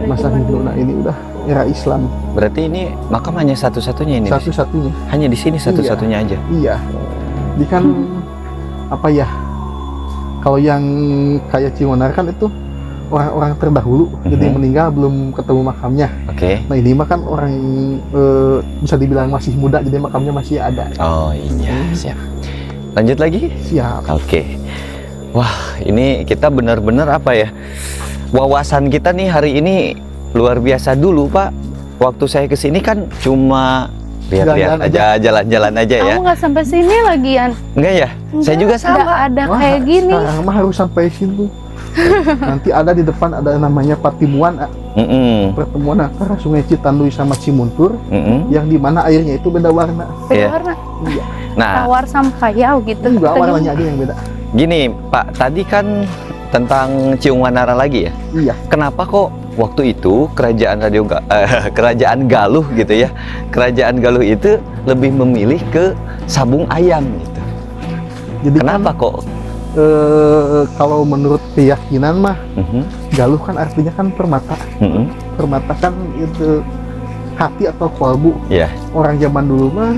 Masa Hindu, nah ini udah era Islam. Berarti ini makam hanya satu-satunya ini? Satu-satunya. Hanya di sini satu-satunya aja? Iya. Jadi kan apa ya, kalau yang kayak Ciwonar kan itu orang-orang terdahulu, jadi meninggal belum ketemu makamnya. Oke. Nah ini mah kan orang bisa dibilang masih muda, jadi makamnya masih ada. Oh iya, siap. Lanjut lagi? Siap. Oke. Wah, ini kita benar-benar apa ya, wawasan kita nih hari ini luar biasa. Dulu Pak, waktu saya kesini kan cuma lihat-lihat aja, jalan-jalan aja ya. Kamu nggak sampai sini lagian? Enggak ya? Saya juga sama. Nggak ada kayak gini. Sekarang mah harus sampai situ. Nanti ada di depan ada namanya Patimuan, pertemuan antara Sungai Citandui sama Cimuntur, yang dimana airnya itu beda warna. Beda warna. Iya. Nah, Tawar sama kayau gitu. Enggak, warnanya aja yang beda. Gini Pak, tadi kan tentang Ciung Wanara lagi ya? Iya. Kenapa kok waktu itu kerajaan Galuh gitu ya, kerajaan Galuh itu lebih memilih ke sabung ayam gitu? Jadi kenapa kan, kok? Kalau menurut keyakinan mah, Galuh kan artinya kan permata. Permata kan itu hati atau kolbu. Iya. Orang zaman dulu mah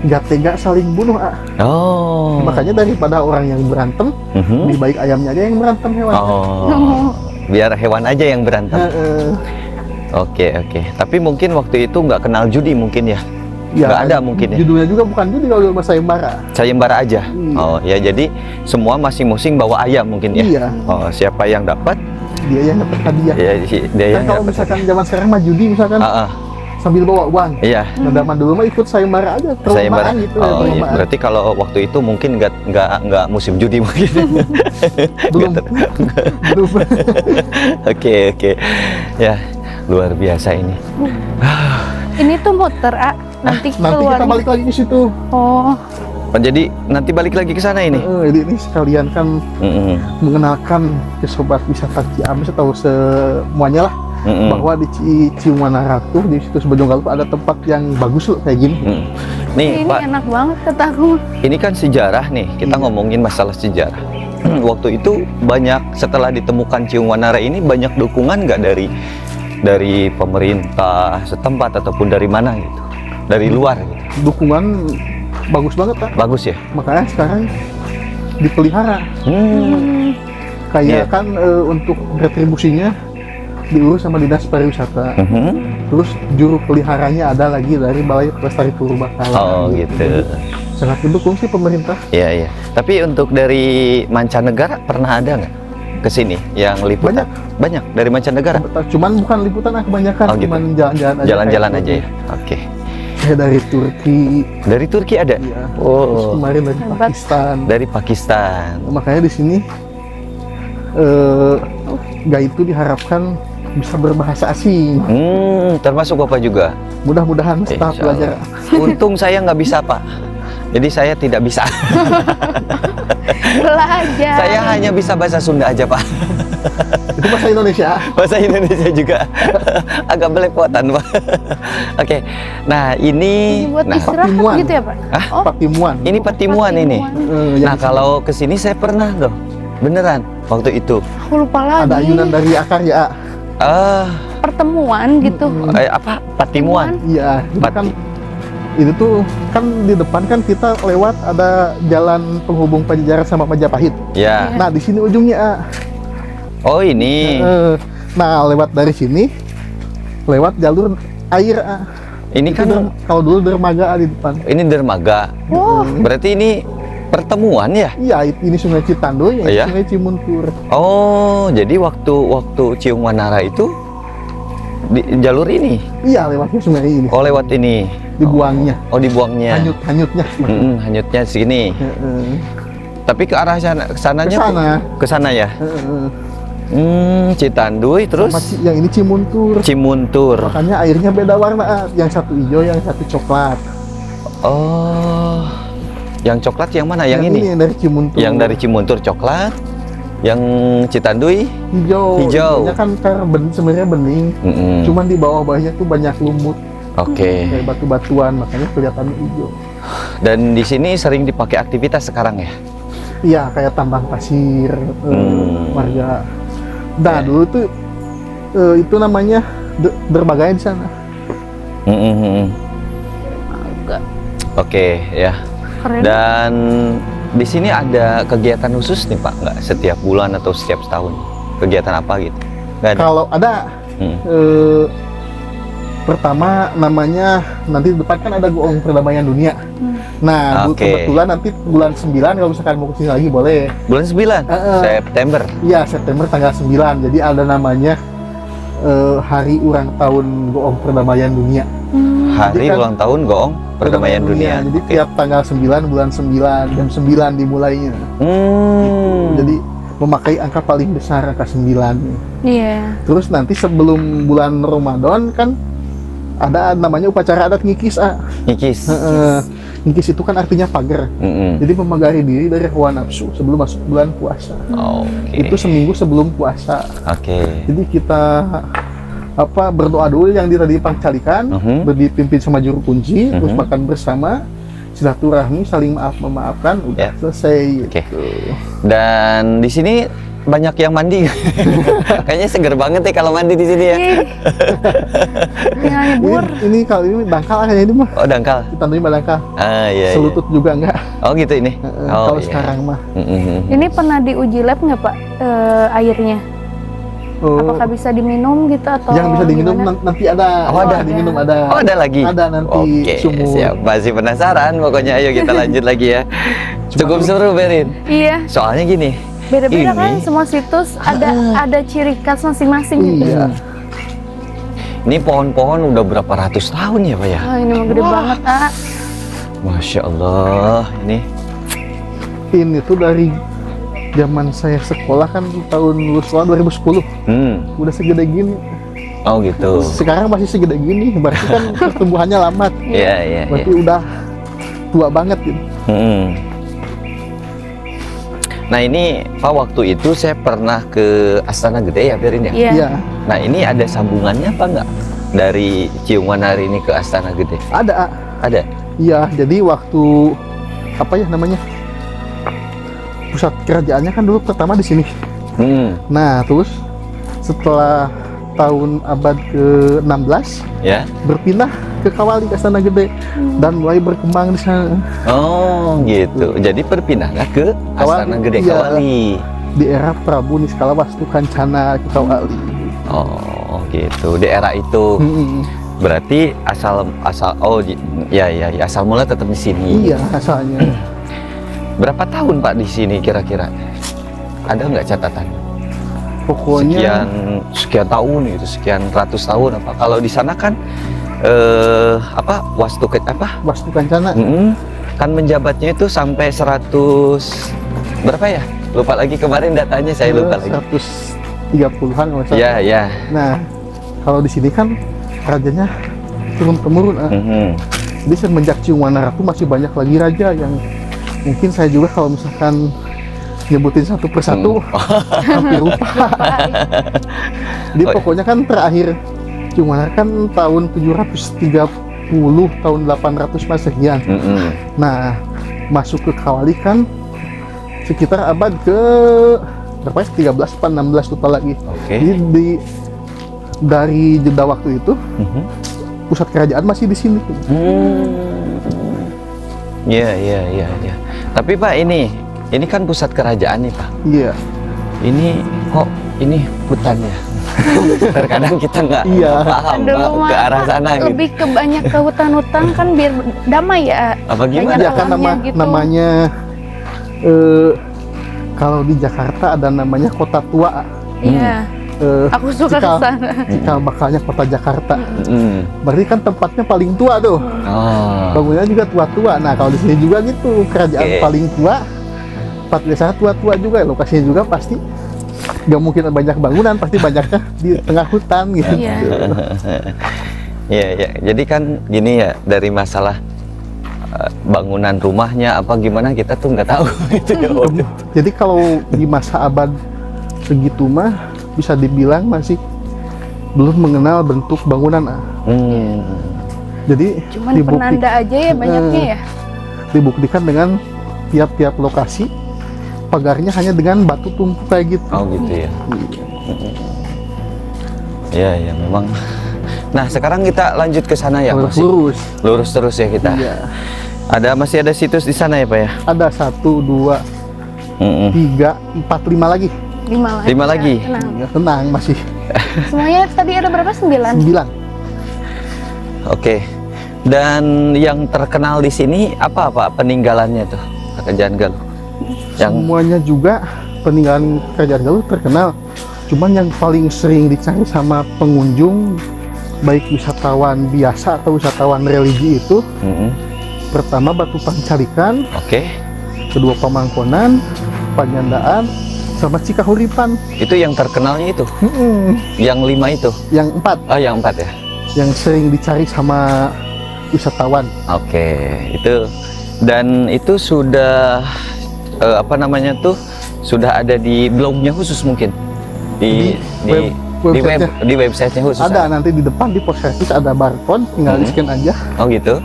nggak tega saling bunuh. Oh. Makanya daripada orang yang berantem, lebih baik ayamnya aja yang berantem hewan. Oh. Biar hewan aja yang berantem. Oke. Tapi mungkin waktu itu nggak kenal judi mungkin ya? Nggak ada mungkin ya? Judulnya juga bukan judi kalau bahasa sayembara. Sayembara aja? Iya. Oh ya, jadi semua masing-masing bawa ayam mungkin ya? Iya. Oh, siapa yang dapat? Dia yang dapat hadiah. Iya, dia yang kalau misalkan zaman sekarang mah judi misalkan. Sambil bawa uang. Iya. Nah, zaman dulu mah ikut sayembara aja, sayembara gitu. Oh, iya. Berarti kalau waktu itu mungkin nggak musim judi mungkin. Belum. Oke. Ya, luar biasa ini. Ini tuh muter, nanti keluar. Kita balik lagi ke situ. Oh. Jadi nanti balik lagi ke sana ini. Jadi ini sekalian kan mengenalkan ke sobat wisata Ciamis atau semuanya lah. Bahwa di Ciung Wanara tuh di situ Bojong Galuh ada tempat yang bagus loh kayak gini. Nih ini Pak, enak banget kataku. Ini kan sejarah nih, kita ngomongin masalah sejarah. Waktu itu banyak, setelah ditemukan Ciung Wanara ini banyak dukungan nggak dari pemerintah setempat ataupun dari mana gitu, dari luar gitu? Dukungan bagus banget Pak. Bagus ya. Makanya sekarang dipelihara. Kayak kan untuk retribusinya diurus sama Dinas Pariwisata. Terus juru peliharanya ada lagi dari Balai Pelestari Purbakala. Oh gitu. Sangat mendukung sih pemerintah. Iya. Tapi untuk dari mancanegara pernah ada nggak ke sini yang liputan? Banyak dari mancanegara. Cuman bukan liputan kebanyakan, cuman jalan-jalan aja. Jalan-jalan aja ya. Oke. Dari Turki. Dari Turki ada? Iya. Oh. Terus kemarin dari Pakistan. Dari Pakistan. Makanya di sini itu diharapkan bisa berbahasa asing. Termasuk Bapak juga? Mudah-mudahan setelah belajar. Untung saya nggak bisa Pak. Jadi saya tidak bisa. Belajar. Saya hanya bisa bahasa Sunda aja Pak. Itu bahasa Indonesia. Bahasa Indonesia juga. Agak belepotan Pak. Oke. Nah ini buat istirahat gitu ya Pak? Patimuan. Ini Patimuan ini. Nah kalau kesini saya pernah loh. Beneran waktu itu. Aku lupa lagi. Ada ayunan dari Akarya. Pertemuan gitu. Apa? Patimuan? Iya. Itu tuh kan di depan kan kita lewat ada jalan penghubung Pajajaran sama Majapahit. Ya. Nah di sini ujungnya. Oh ini. Nah lewat dari sini, lewat jalur air. Ini Itu kan kalau dulu dermaga di depan. ini dermaga. Wow. Berarti ini pertemuan ya? Iya, ini Sungai Citanduy, ini Iya. Sungai Cimuntur. Oh, jadi waktu Ciung Wanara itu di jalur ini. Iya, lewatnya sungai ini. Oh, lewat ini. Dibuangnya. Oh, dibuangnya. Hanyutnya. Hanyutnya segini. Heeh. Tapi ke arah sana, kesananya Ke sana. ke sana ya. Heeh. Citanduy terus Sama yang ini Cimuntur. Cimuntur. Makanya airnya beda warna, yang satu hijau, yang satu coklat. Oh. Yang coklat yang mana? Yang ini? yang dari Cimuntur. Yang dari Cimuntur coklat. Yang Citanduy hijau. Hijau. Hijaunya kan karena sebenarnya bening. Mm-mm. Cuman di bawah-bawahnya tuh banyak lumut, Oke. kayak batu-batuan, makanya kelihatannya hijau. Dan di sini sering dipakai aktivitas sekarang ya? Iya, kayak tambang pasir, warga. Nah, Ya. dulu tuh itu namanya dermaga di sana. Oke, ya. Keren. Dan di sini ada kegiatan khusus nih Pak, nggak setiap bulan atau setiap setahun? Kegiatan apa gitu? Nggak ada? Kalau ada, Hmm. pertama namanya nanti di depan kan ada Goong Perdamaian Dunia. Nah, Oke. kebetulan nanti bulan 9 kalau misalkan mau kesini lagi boleh. Bulan 9? September? Iya, September tanggal 9. Jadi ada namanya Hari Ulang Tahun Goong Perdamaian Dunia. Hari kan- ulang tahun Goong Perdamaian Dunia. Jadi Oke. tiap tanggal 9 bulan 9 jam 9 dimulainya. Jadi memakai angka paling besar, angka 9. Iya. Terus nanti sebelum bulan Ramadan kan ada namanya upacara adat ngikis. Ngikis. Ngikis itu kan artinya pagar. Jadi memagari diri dari hawa nafsu sebelum masuk bulan puasa. Oke. Itu seminggu sebelum puasa. Oke. Jadi kita berdoa dulu yang tadi pangcalikan, dipimpin sama juru kunci, terus makan bersama, silaturahmi, saling memaafkan, udah Ya. selesai. Oke. Gitu. Dan di sini banyak yang mandi. Kayaknya seger banget ya kalau mandi di sini ya. Ih. Tinggal nyebur. Ini kalau ini dangkal kayaknya ini mah. Oh, dangkal. Kita nih dangkal. Ah, iya. Selutut juga enggak. Oh, gitu ini. Oh, Kalau iya. sekarang mah. Ini pernah diuji lab nggak Pak airnya? Apakah bisa diminum gitu atau yang bisa diminum gimana? nanti ada. Oh, ada. Diminum ada. Oh, ada lagi? Ada nanti Oke, sumur. siap. Masih penasaran, pokoknya ayo kita lanjut lagi ya. Cukup seru, Berin. Iya. Soalnya gini, Beda-beda Ini- kan semua situs ada ciri khas masing-masing gitu. Iya. ini pohon-pohon udah berapa ratus tahun ya, Pak ya? Wah, ini mah gede banget, Masya Allah, ini. Ini tuh dari zaman saya sekolah kan tahun lulus sekolah 2010. Udah segede gini. Oh gitu. Sekarang masih segede gini, berarti kan pertumbuhannya lambat. Iya, iya, iya. Berarti udah tua banget gitu. Nah ini, Pak, waktu itu saya pernah ke Astana Gede ya, Berin ya? Iya. Iya, Nah ini ada sambungannya apa nggak? Dari Ciung Wanari ini ke Astana Gede? ada. Ada? Iya, jadi waktu apa ya namanya? Pusat kerajaannya kan dulu pertama di sini. Nah, terus setelah tahun abad ke-16 Ya? berpindah ke Kawali ke Astana Gede dan mulai berkembang di sana. Oh gitu. Jadi berpindahlah ke Astana Gede Iya. Kawali. Di era Prabu Niskala Wastu Kancana ke Kawali. Oh gitu. Di era itu berarti asal asal mula tetap di sini. Iya, asalnya. Berapa tahun Pak di sini kira-kira? Ada nggak catatan? Pokoknya Sekian tahun itu, sekian ratus tahun apa? Kalau di sana kan Wastu Wastu Kancana. kan menjabatnya itu sampai 100 berapa ya? Lupa lagi kemarin datanya, saya lupa lagi. 130-an kalau salah. Ya, ya. Nah, kalau di sini kan rajanya turun temurun. Jadi semenjak Ciung Wanara itu masih banyak lagi raja yang mungkin saya juga kalau misalkan nyebutin satu persatu hampir lupa. Jadi pokoknya kan terakhir Ciung Wanara kan tahun 730 tahun 800 Masehian. Nah, masuk ke Kawali kan sekitar abad ke berapa ya? 13 apa 16 lupa lagi. Oke. Jadi dari jeda waktu itu pusat kerajaan masih di sini. Iya. Tapi Pak ini kan pusat kerajaan nih Pak. Iya. Ini kok ini hutan ya. Terkadang kita nggak Iya. paham Dulu Pak, mah ke arah sana gitu. lebih ke banyak ke hutan-hutan kan biar damai ya. Apa Banyak gimana? Ya kan alamnya gitu. namanya kalau di Jakarta ada namanya kota tua. Iya. Aku suka ke sana. Cikal bakalnya kota Jakarta. Mm. Berarti kan tempatnya paling tua tuh. Oh. Bangunannya juga tua-tua. Nah kalau di sini juga gitu, kerajaan Oke. paling tua, tempat biasa tua-tua juga. Lokasinya juga pasti nggak mungkin banyak bangunan, pasti banyaknya di tengah hutan gitu. Iya. Iya, ya. Jadi kan gini ya, dari masalah bangunan rumahnya apa gimana kita tuh nggak tahu gitu ya. waktu itu. Jadi kalau di masa abad segitu mah bisa dibilang masih belum mengenal bentuk bangunan. Hmm. Jadi Cuman penanda aja ya banyaknya ya. dibuktikan dengan tiap-tiap lokasi pagarnya hanya dengan batu tumpuk kayak gitu. Oh gitu ya. Iya, ya memang. Nah, sekarang kita lanjut ke sana ya, masih Lurus. lurus terus ya kita. Iya. Masih ada situs di sana ya, Pak ya? Ada 1, 2, Mm-mm. 3, 4, 5 lagi. 5 lagi. 5 lagi? Ya, tenang. Ya, tenang masih Semuanya tadi ada berapa? 9? 9. Oke. Dan yang terkenal di sini apa peninggalannya tuh? Kerajaan Galuh. Yang Semuanya juga peninggalan kerajaan Galuh terkenal. Cuman yang paling sering dicari sama pengunjung baik wisatawan biasa atau wisatawan religi itu Mm-mm. pertama Batu Pancarikan, Oke. kedua Pamangkonan, Panyandaan, sama Cikahuripan. Itu yang terkenalnya itu. Yang 5 itu. Yang 4 Oh, yang 4 ya. yang sering dicari sama wisatawan. Oke, itu dan itu sudah apa namanya tuh sudah ada di blognya khusus mungkin di websitenya. di websitenya khusus Ada nanti di depan di pos servis ada barcode, tinggal di scan aja. Oh gitu.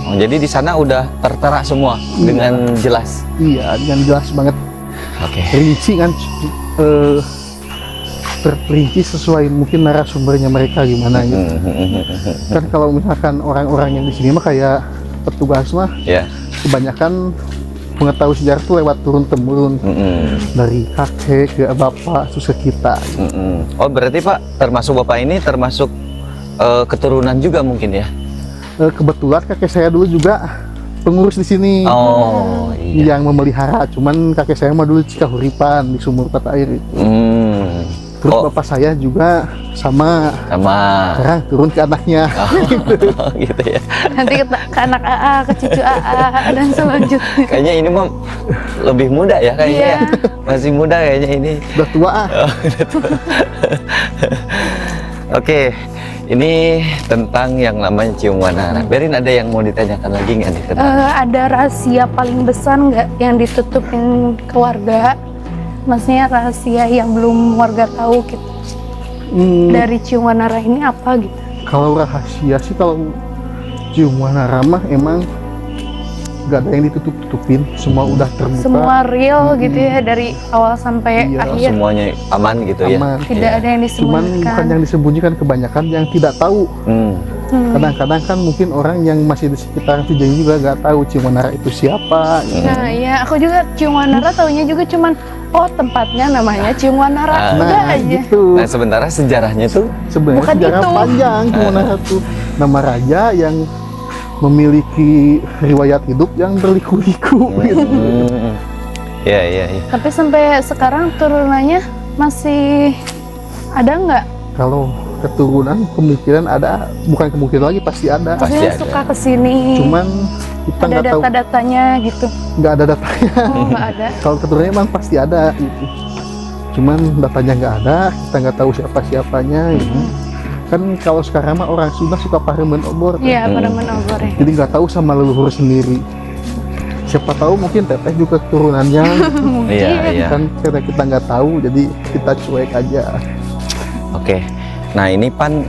Oh, jadi di sana udah tertera semua Iya. dengan jelas. Iya, yang jelas banget, Oke. rinci kan, terperinci sesuai mungkin narasumbernya mereka gimana gitu. Kan kalau misalkan orang-orang yang di sini mah kayak petugas mah Ya. kebanyakan mengetahui sejarah tuh lewat turun temurun dari kakek ke bapak terus ke kita. Oh berarti Pak termasuk Bapak ini termasuk keturunan juga mungkin ya? Kebetulan kakek saya dulu juga pengurus di sini. Oh iya. Yang memelihara, cuman kakek saya mah dulu Cikahuripan di sumur mata air itu. Terus Oh. bapak saya juga sama, sekarang turun ke anaknya. Oh, gitu ya. Nanti ke anak AA, ke cucu AA, dan selanjutnya. Kayaknya ini mah lebih muda ya kayaknya. Iya. Ya. Masih muda kayaknya ini. Udah tua Oke, ini tentang yang namanya Cium Wanara. Berin ada yang mau ditanyakan lagi nggak nih tentang? Ada rahasia paling besar nggak yang ditutupin ke warga? Maksudnya rahasia yang belum warga tahu gitu. Dari Cium Wanara ini apa gitu? Kalau rahasia sih, kalau Cium Wanara mah emang nggak ada yang ditutup-tutupin, semua udah terbuka. Semua real gitu ya dari awal sampai Iya, akhir. Semuanya aman gitu ya? Aman. Tidak ada yang Cuman bukan disembunyikan. yang disembunyikan, kebanyakan yang tidak tahu. Kadang-kadang kan mungkin orang yang masih di sekitar Cijanji juga nggak tahu Cium Wanara itu siapa. Nah ya aku juga Cium Wanara taunya juga cuman oh tempatnya namanya Cium Wanara. Udah Nah, aja. gitu. Nah sementara sejarahnya tuh Sebenarnya Bukan sejarah itu. panjang Cium Wanara tuh. Nama raja yang memiliki riwayat hidup yang berliku-liku gitu. ya ya ya. Tapi sampai sekarang turunannya masih ada nggak? Kalau keturunan kemungkinan ada, bukan kemungkinan lagi, pasti ada. Pasti Maksudnya ada. suka kesini. Cuman kita ada nggak tahu, data-datanya gitu. nggak ada datanya. Oh nggak ada. Kalau keturunannya emang pasti ada gitu. Cuman datanya nggak ada, kita nggak tahu siapa-siapanya gitu. Kan kalau sekarang mah orang Sunda suka paremen obor kan? Iya pada menobor ya. Jadi nggak tahu sama leluhur sendiri. Siapa tahu mungkin teteh juga keturunannya gitu. Iya iya. Kan kita nggak tahu, jadi kita cuek aja. Oke. Nah ini Pan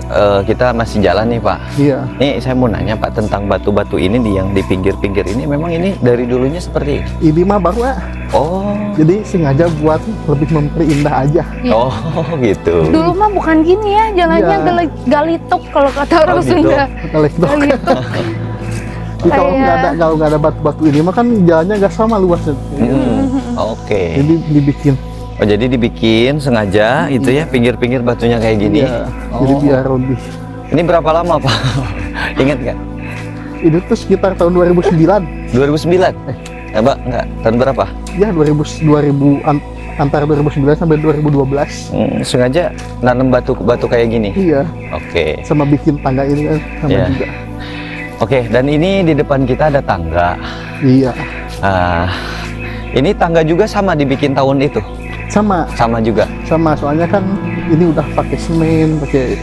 kita masih jalan nih Pak. Iya. Nih saya mau nanya Pak tentang batu-batu ini yang di pinggir-pinggir ini memang ini dari dulunya seperti ini? Ini mah baru lah. Oh. Jadi sengaja buat lebih memperindah aja. Iya. Oh gitu. Dulu mah bukan gini ya, jalannya Iya. galituk kalau kata orang Oh, gitu. Sunda. Lekdok. Galituk. Jadi kalau nggak ada batu-batu ini mah kan jalannya nggak sama luasnya. Oke. Jadi dibikin Oh, jadi dibikin sengaja itu ya, pinggir-pinggir batunya kayak gini. Iya, Oh. jadi biar lebih. Ini berapa lama, Pak? Ingat nggak? Itu tuh sekitar tahun 2009. 2009? Mbak, enggak. Tahun berapa? Ya, 2000 antara 2009 sampai 2012. Sengaja nanam batu kayak gini? Iya, Oke. sama bikin tangga ini kan sama Iya. juga. Oke, dan ini di depan kita ada tangga. Iya, Ini tangga juga sama dibikin tahun itu? sama Juga? soalnya kan ini udah pakai semen, pakai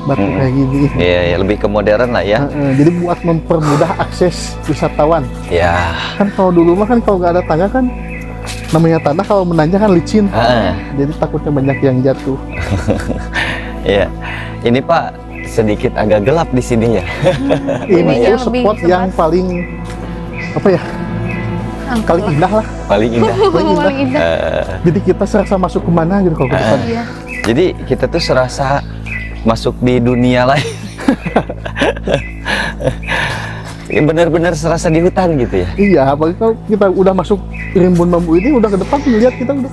batu kayak gini. Iya, ya, lebih ke modern lah ya. Jadi buat mempermudah akses wisatawan. Ya. Kan kalau dulu mah kan kalau nggak ada tangga kan namanya tanah kalau menanjak kan licin. Jadi takutnya banyak yang jatuh. Iya. Ini Pak sedikit agak gelap di sini ya. Ini yang tuh lebih spot yang cepat. paling apa ya? Paling indah lah. Paling indah. Paling indah. Jadi kita serasa masuk kemana gitu kalau ke depan. Iya. Jadi kita tuh serasa masuk di dunia lain. Bener-bener serasa di hutan gitu ya. Iya, apalagi kalau kita udah masuk rimbun bambu ini udah ke depan lihat kita udah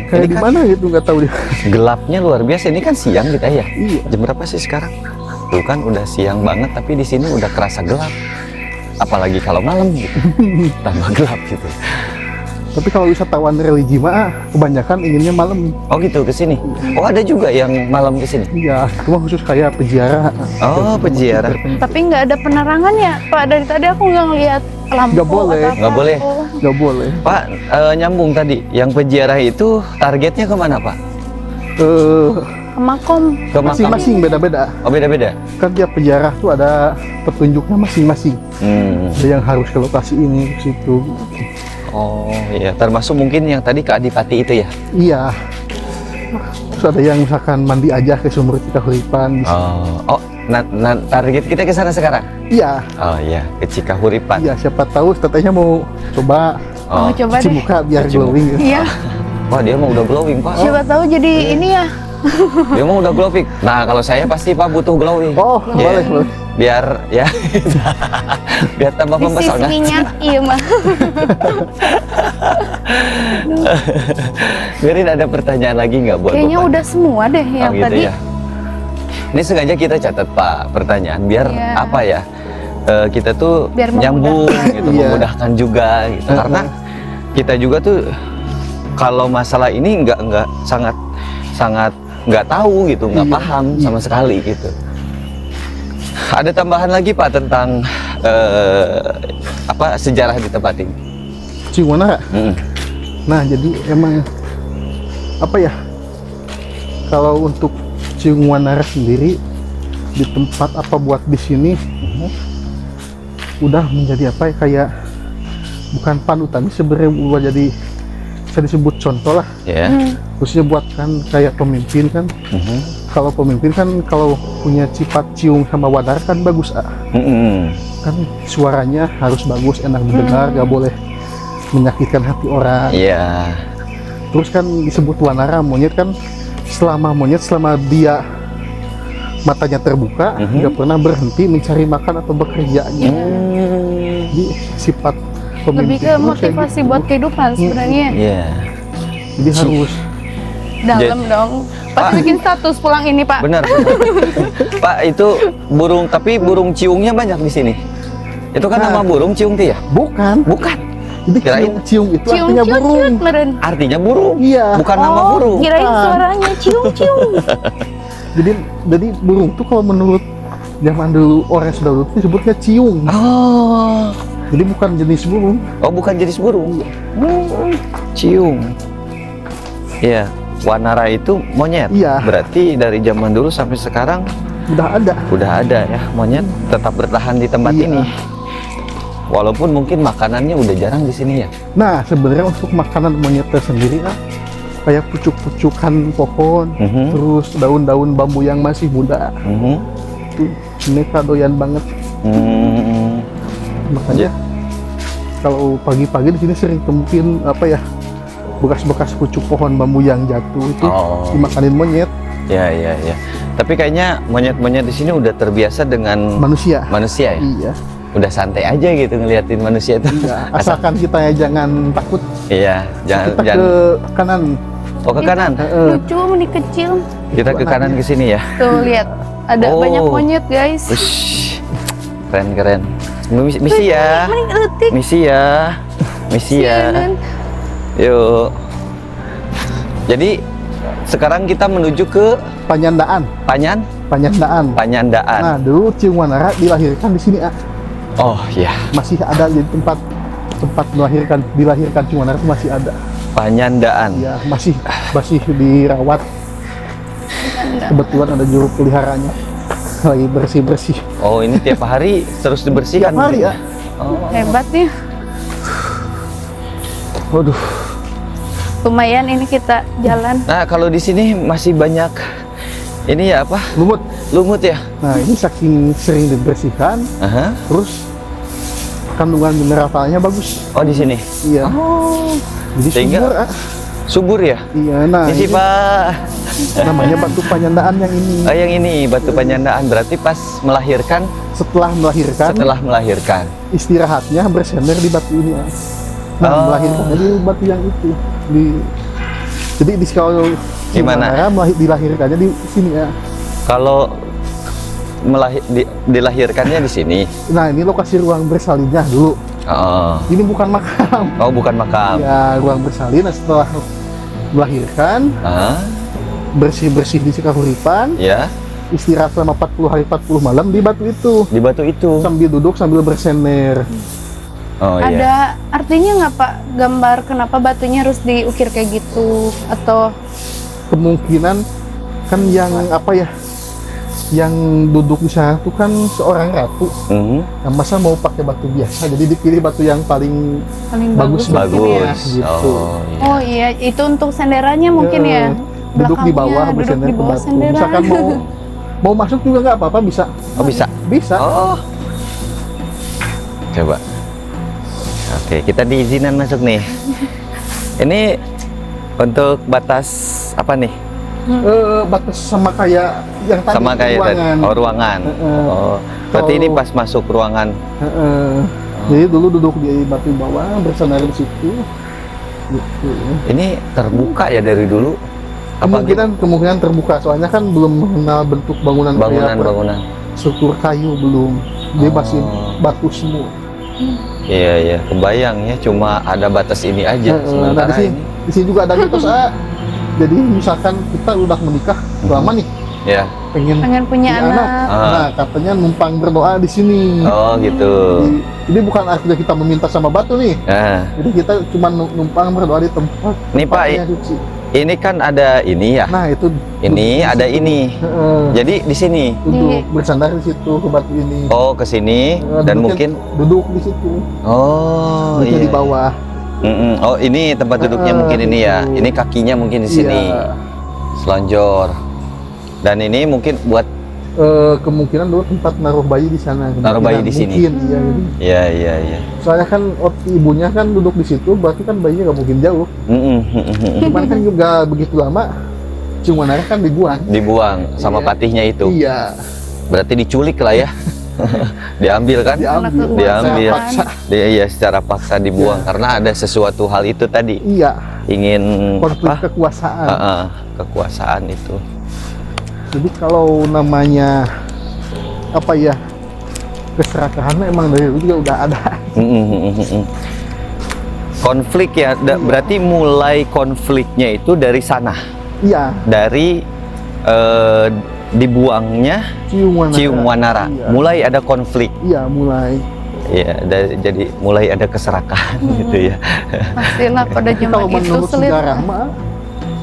kayak Ini di kan mana gitu nggak tahu dia. gelapnya luar biasa. Ini kan siang kita ya. Iya. Jam berapa sih sekarang? Tuh kan udah siang banget tapi di sini udah kerasa gelap. Apalagi kalau malam gitu. Tambah gelap gitu. Tapi kalau wisatawan religi mah kebanyakan inginnya malam. Oh gitu ke sini. Oh ada juga yang malam ke sini. Iya, cuma khusus kayak peziarah. Oh, peziarah. Tapi nggak ada penerangan ya, Pak. Dari tadi aku nggak ngeliat lampu. Nggak boleh. atau apa. Nggak boleh. Oh. Nggak boleh. Pak, nyambung tadi. Yang peziarah itu targetnya kemana Pak? Ke makom. Ke makam. Masing-masing beda-beda. Oh beda-beda. Kan tiap peziarah tuh ada petunjuknya masing-masing. Ada yang harus ke lokasi ini, ke situ. Oh iya, termasuk mungkin yang tadi ke Adipati itu ya? Iya. Terus ada yang misalkan mandi aja ke sumur Cikahuripan. Nah, target kita ke sana sekarang? Iya. Oh iya, ke Cikahuripan. Iya, siapa tahu tetehnya mau coba Oh, coba cuci deh. muka biar Cuci muka. glowing. Gitu. Iya. Wah dia mah udah glowing Pak. Siapa tahu jadi ini ya. Dia mah udah glowing. Nah kalau saya pasti Pak butuh glowing. Oh, Iya. boleh. Biar ya, biar tambah Bisnis mempesona. minyak, iya mah. Biarin ada pertanyaan lagi nggak buat Kayaknya Bapak? udah semua deh yang gitu tadi. ya. Ini sengaja kita catat Pak pertanyaan biar Iya. apa ya? Kita tuh Biar nyambung memudahkan. gitu, Iya. memudahkan juga gitu. Karena kita juga tuh kalau masalah ini nggak sangat nggak tahu gitu, nggak Iya. paham sama sekali gitu. Ada tambahan lagi Pak tentang sejarah di tempat ini? Ciwanara. Mm-mm. Nah, jadi emang apa ya? Kalau untuk Ciwanara sendiri di tempat apa buat di sini udah menjadi apa ya, kayak bukan panutan, sebenarnya buat jadi bisa disebut contoh lah, Ya. khususnya buat kan kayak pemimpin kan. Mhm. Kalau pemimpin kan kalau punya sifat ciung sama wadar kan bagus Mm-mm. kan, suaranya harus bagus, enak didengar, gak boleh menyakitkan hati orang. Iya. Terus kan disebut wanara, monyet kan selama dia matanya terbuka, nggak pernah berhenti mencari makan atau bekerja. Jadi sifat pemimpin Lebih ke itu kayak motivasi gitu. buat kehidupan sebenarnya. Iya. Jadi harus Dalam dong. Pas bikin status pulang ini Pak. Benar. Pak itu burung ciungnya banyak di sini. Itu kan Nah. nama burung ciung tuh ya? bukan. Bukan. Jadi Kirain. ciung itu Cium artinya ciut burung. ciut meren. Artinya burung. Iya. Bukan nama burung. Kirain Bukan. suaranya cium cium. Jadi burung tuh kalau menurut zaman dulu, orang sudah dulu disebutnya ciung. Oh. Jadi bukan jenis burung. Oh, bukan jenis burung. Ciung. Iya. Wanara itu monyet. Iya. Berarti dari zaman dulu sampai sekarang Udah ada. ya monyet tetap bertahan di tempat Iya. ini. Walaupun mungkin makanannya udah jarang di sini ya. Nah, sebenarnya untuk makanan monyet tersendiri kan kayak pucuk-pucukan pohon, Mhm. terus daun-daun bambu yang masih muda. Mhm. Tuh, mereka doyan banget. Hmm. Makanya kalau pagi-pagi di sini sering temuin apa ya, bekas-bekas pucuk pohon bambu yang jatuh itu Oh. dimakanin monyet. Ya. Tapi kayaknya monyet-monyet di sini udah terbiasa dengan Manusia. manusia ya. Iya. udah santai aja gitu ngeliatin manusia itu. Iya, asalkan kita ya jangan takut. Iya, jangan Kita jangan. ke kanan. Oh, ke kanan. Lucu ini kecil. Kita ke kanan ke sini ya. Tuh lihat, ada Oh. banyak monyet guys. Ush, keren. Misi ya. Mending letik. Misi ya. Misi ya. CNN. Yuk. Jadi sekarang kita menuju ke Panyandaan. Panyandaan. Panyandaan. Nah, dulu Ciung Wanara dilahirkan di sini, Oh iya, masih ada di tempat dilahirkan Ciung Wanara itu masih ada. Panyandaan. Ya, masih dirawat. Kebetulan ada juru peliharanya lagi bersih. Oh, ini tiap hari terus dibersihkan. Tiap hari ya. Oh. Hebat nih. Waduh, Lumayan ini kita jalan. Nah, kalau di sini masih banyak ini ya apa? lumut. Lumut ya. Nah, ini saking sering dibersihkan, Aha. terus kandungan mineralnya bagus. Oh, di sini. Iya. Oh. Jadi Sehingga- subur, Subur ya? Iya, nah Misi ini Pak. namanya batu panyandaan yang ini. Oh, yang ini batu panyandaan berarti pas melahirkan, Setelah melahirkan, istirahatnya bersender di batu ini. Nah, Oh. melahirkannya di batu yang itu. Jadi di kalau Di mana? dilahirkannya di sini ya. kalau dilahirkannya di sini. Nah, ini lokasi ruang bersalinnya dulu. Oh. Ini bukan makam. Oh, bukan makam. Ya, ruang bersalin. Nah, setelah melahirkan, Ah, bersih-bersih di Cikahuripan, ya, istirahat selama 40 hari 40 malam di batu itu. di batu itu. Sambil duduk sambil bersender. Oh iya. Ada artinya nggak Pak gambar kenapa batunya harus diukir kayak gitu atau Kemungkinan kan yang apa ya, yang duduk di sana tuh kan seorang ratu. Mhm. Nah, masa mau pakai batu biasa, jadi dipilih batu yang paling paling Bagus, bagus, mungkin ya? Bagus. Gitu. Oh iya. Oh iya, itu untuk senderannya mungkin ya. duduk di Belakangnya, bawah duduk bersender di ke bawah batu. senderan. Misalkan mau masuk juga nggak apa-apa, bisa. Oh, bisa. Bisa. Oh. Coba. Oke, kita diizinan masuk nih. Ini untuk batas apa nih? Batas sama kayak yang tadi Sama kayak tadi. ruangan. Oh, ruangan. Heeh. Oh. Berarti Kalau- ini pas masuk ruangan. Heeh. Jadi dulu duduk di batu bawah bersandar di situ. Gitu. Ini terbuka ya dari dulu. Apa gitu? Kemungkinan terbuka, soalnya kan belum mengenal bentuk bangunan bangunan. struktur kayu belum. Dia masih Oh. batu semua. Iya, kebayang ya, cuma ada batas ini aja. Nah, Sementara di ini, sini juga ada mitos Jadi misalkan kita udah menikah lama nih, ya. pengen punya anak. Ah. Nah, katanya numpang berdoa di sini. Oh gitu. Jadi bukan artinya kita meminta sama batu nih. Nah, Jadi kita cuma numpang berdoa di tempat. Nih, Pak, tempatnya suci. ini kan ada ini ya. Nah, itu Ini ada ini. Heeh. Jadi di sini. Duduk bersandar di situ ke batu ini. Oh, ke sini dan Duduknya- mungkin. duduk di situ. Oh, Duduknya iya. di bawah. Mm-mm. Oh, ini tempat duduknya mungkin ini ya. gitu. Ini kakinya mungkin di sini. Iya. Selonjor. Dan ini mungkin buat Kemungkinan dulu tempat naruh bayi di sana. Naruh bayi di sini. Mungkin, iya. Jadi. ya, iya. Soalnya kan ibunya kan duduk di situ, berarti kan bayinya nggak mungkin jauh. Mm-mm. Cuman kan juga begitu lama, cuma kan dibuang. Dibuang sama Iya. patihnya itu. Iya. Berarti diculik lah ya. Diambil kan? Diambil. Paksa. Iya, secara paksa dibuang karena ada sesuatu hal itu tadi. Iya. Ingin Konflik apa? kekuasaan. Kekuasaan itu. Jadi kalau namanya apa ya, keserakahan emang dari dulu juga udah ada. Konflik ya, berarti mulai konfliknya itu dari sana, Iya. dari dibuangnya Ciung Wanara. Iya. Mulai ada konflik, Iya, mulai. ya, jadi mulai ada keserakahan gitu ya. Pastilah pada zaman Kalau itu menurut sulit. sejarah mah,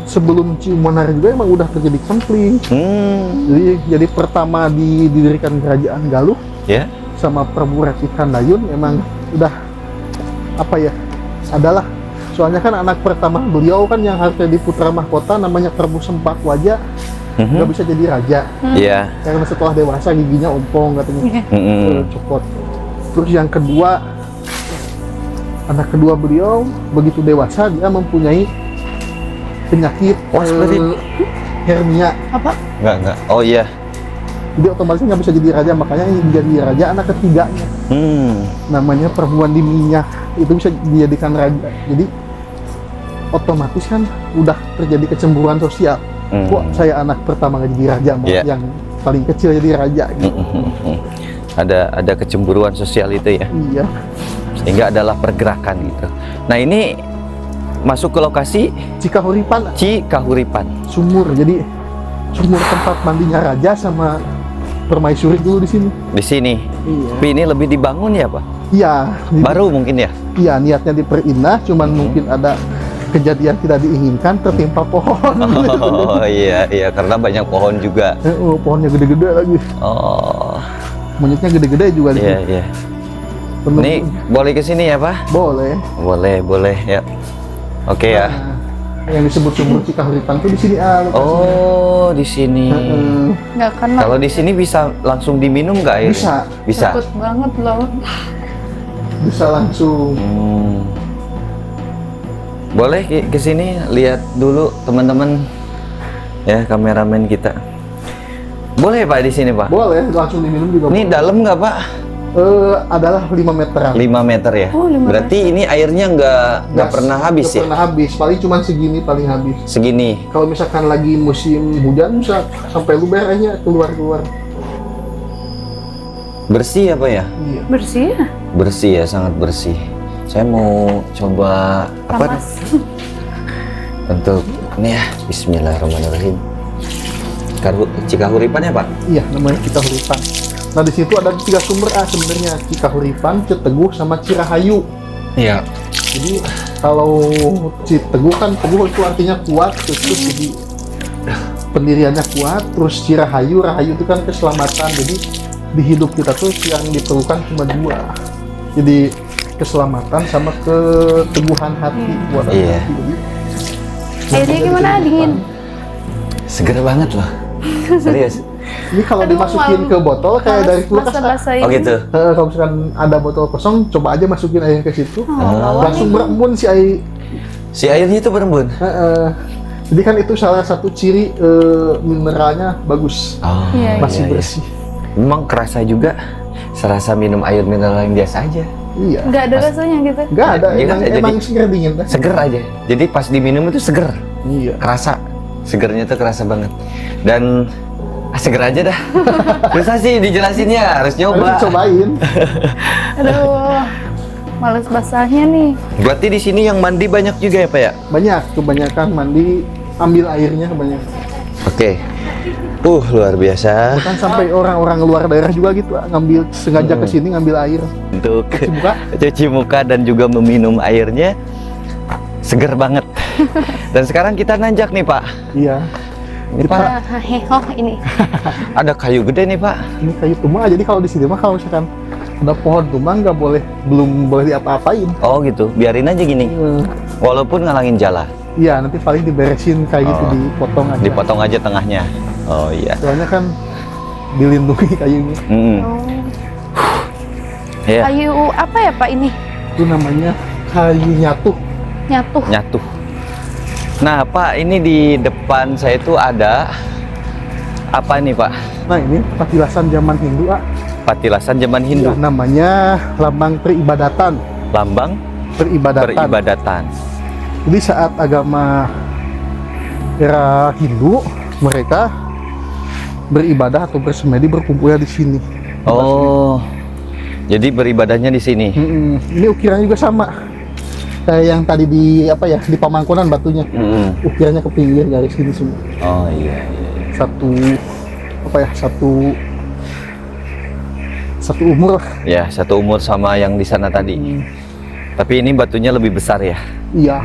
sebelum Ciung Wanara juga emang udah terjadi konflik. Jadi pertama didirikan kerajaan Galuh Ya, sama Prabu Resi Kandayun emang udah apa ya, adalah soalnya kan anak pertama beliau kan yang harusnya di putra mahkota namanya Prabu Sempak Wajah nggak bisa jadi raja ya. karena setelah dewasa giginya ompong katanya, copot. Terus yang kedua, anak kedua beliau begitu dewasa dia mempunyai penyakit Wah, seperti- hernia. Apa? Enggak. Oh iya. Jadi otomatis nggak bisa jadi raja, makanya yang jadi raja anak ketiganya. Namanya perempuan di minyak, itu bisa dijadikan raja. Jadi otomatis kan udah terjadi kecemburuan sosial. Kok saya anak pertama nggak jadi raja, yang paling kecil jadi raja gitu. Ada kecemburuan sosial itu ya. Iya. Sehingga adalah pergerakan gitu. Nah ini masuk ke lokasi Cikahuripan, sumur. Jadi sumur tempat mandinya raja sama permaisuri dulu di sini. Di sini. Iya. Tapi ini lebih dibangun ya Pak? Iya. Baru mungkin ya? Iya, niatnya diperindah, cuman mungkin ada kejadian tidak diinginkan, tertimpa pohon. Oh iya, karena banyak pohon juga. Pohonnya gede-gede lagi. Oh. Monyetnya gede-gede juga. Iya. Ini boleh ke sini ya Pak? Boleh. Boleh ya. Oke ya. Yang disebut sumur Cikahuripan tuh di sini lokasinya. Oh, di sini. Nggak kenal. Kalau di sini bisa langsung diminum nggak airnya? Bisa. Takut banget loh. Bisa langsung. Boleh ke sini lihat dulu teman-teman ya, kameramen kita. Boleh Pak di sini Pak? Boleh, langsung diminum juga. Ini dalam nggak Pak? Adalah 5 meteran. 5 meter ya? Oh, 5 Berarti ini airnya nggak pernah habis ya? Nggak pernah habis, paling cuma segini paling habis. Segini? Kalau misalkan lagi musim hujan bisa sampai luber aja keluar. Bersih apa ya? Iya. Bersih ya? Bersih ya, sangat bersih. Saya mau coba apa? Panas. Untuk ini ya, bismillahirrahmanirrahim. Cikahuripan ya Pak? Iya, namanya Cikahuripan. Nah di situ ada 3 sumber sebenarnya, Cikahuripan, Citeguh, sama Cirahayu. Iya. Jadi kalau Citeguh kan teguh itu artinya kuat, terus jadi pendiriannya kuat. Terus Cirahayu, Rahayu itu kan keselamatan. Jadi di hidup kita tuh yang diperlukan cuma 2. Jadi keselamatan sama keteguhan hati buat Iya. Airnya gimana? Dingin? Seger banget loh. Serius. Ini kalau Aduh, dimasukin ke botol kayak dari kulkas. Basa-basain. Oh gitu. Kalau misalkan ada botol kosong, coba aja masukin air ke situ. Langsung berembun si air. Si airnya itu berembun. Jadi kan itu salah satu ciri mineralnya bagus, Oh, Iya, masih iya. bersih. Memang kerasa juga, serasa minum air mineral yang biasa aja. Iya. Nggak ada rasanya gitu? Nggak ada, Iya, emang jadi- segar dingin dah. Seger aja. Jadi pas diminum itu seger, Iya. kerasa. Segernya tuh kerasa banget. Dan seger aja dah. Susah sih dijelasinnya, harus Harus nyoba. dicobain. Aduh, males basahnya nih. Berarti di sini yang mandi banyak juga ya Pak ya? Banyak, kebanyakan mandi ambil airnya kebanyakan. Oke. Luar biasa. Kan sampai orang-orang luar daerah juga gitu ngambil sengaja ke sini ngambil air. Untuk Cuci muka. cuci muka dan juga meminum airnya seger banget. Dan sekarang kita nanjak nih Pak. Iya. Ini Pak, Oh, ini. ada kayu gede nih Pak. Ini kayu tumbang. Jadi kalau di sini mah kalau misalkan ada pohon tumbang belum boleh diapa-apain. Oh gitu, biarin aja gini. Walaupun ngalangin jalan. Iya, nanti paling diberesin kayak gitu, Oh. dipotong aja. Dipotong aja tengahnya. Oh iya. Soalnya kan dilindungi kayunya. Mm. Oh. Ya, Kayu apa ya Pak ini? Itu namanya kayu nyatuh. Nyatuh. nyatu. Nah Pak, ini di depan saya itu ada apa nih Pak? Nah ini patilasan zaman Hindu, Patilasan zaman Hindu. Ya, namanya lambang peribadatan. Lambang Peribadatan. peribadatan. Jadi saat agama era Hindu, mereka beribadah atau bersemedi berkumpulnya di sini. Oh, jadi beribadahnya di sini. Ini ukirannya juga sama kayak yang tadi di di Pamangkunan batunya. Ukirannya ke pinggir garis sini semua. Oh iya. Satu umur lah. Ya, satu umur sama yang di sana tadi. Tapi ini batunya lebih besar ya. Iya.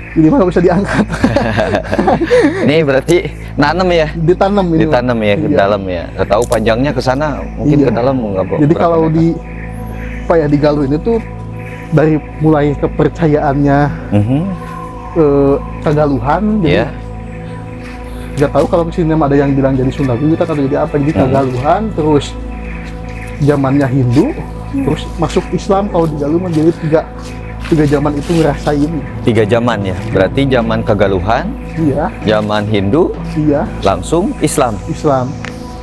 Jadi mah nggak bisa diangkat. Ini berarti nanam ya? Ditanam ini. Ditanam ya ke Iya. dalam ya. Nggak tahu panjangnya ke sana, mungkin Iya. ke dalam nggak. Jadi berapa kalau meter. di Galuh ini tuh dari mulai kepercayaannya Kagaluhan, jadi Iya. nggak tahu kalau kesini ada yang bilang jadi Sunda Guyutan atau jadi apa, jadi Kagaluhan, terus zamannya Hindu, terus masuk Islam. Kalau di Galuh mah jadi tiga zaman itu ngerasain. 3 zaman ya. Berarti zaman Kagaluhan, Iya, zaman Hindu, iya, langsung Islam. Islam.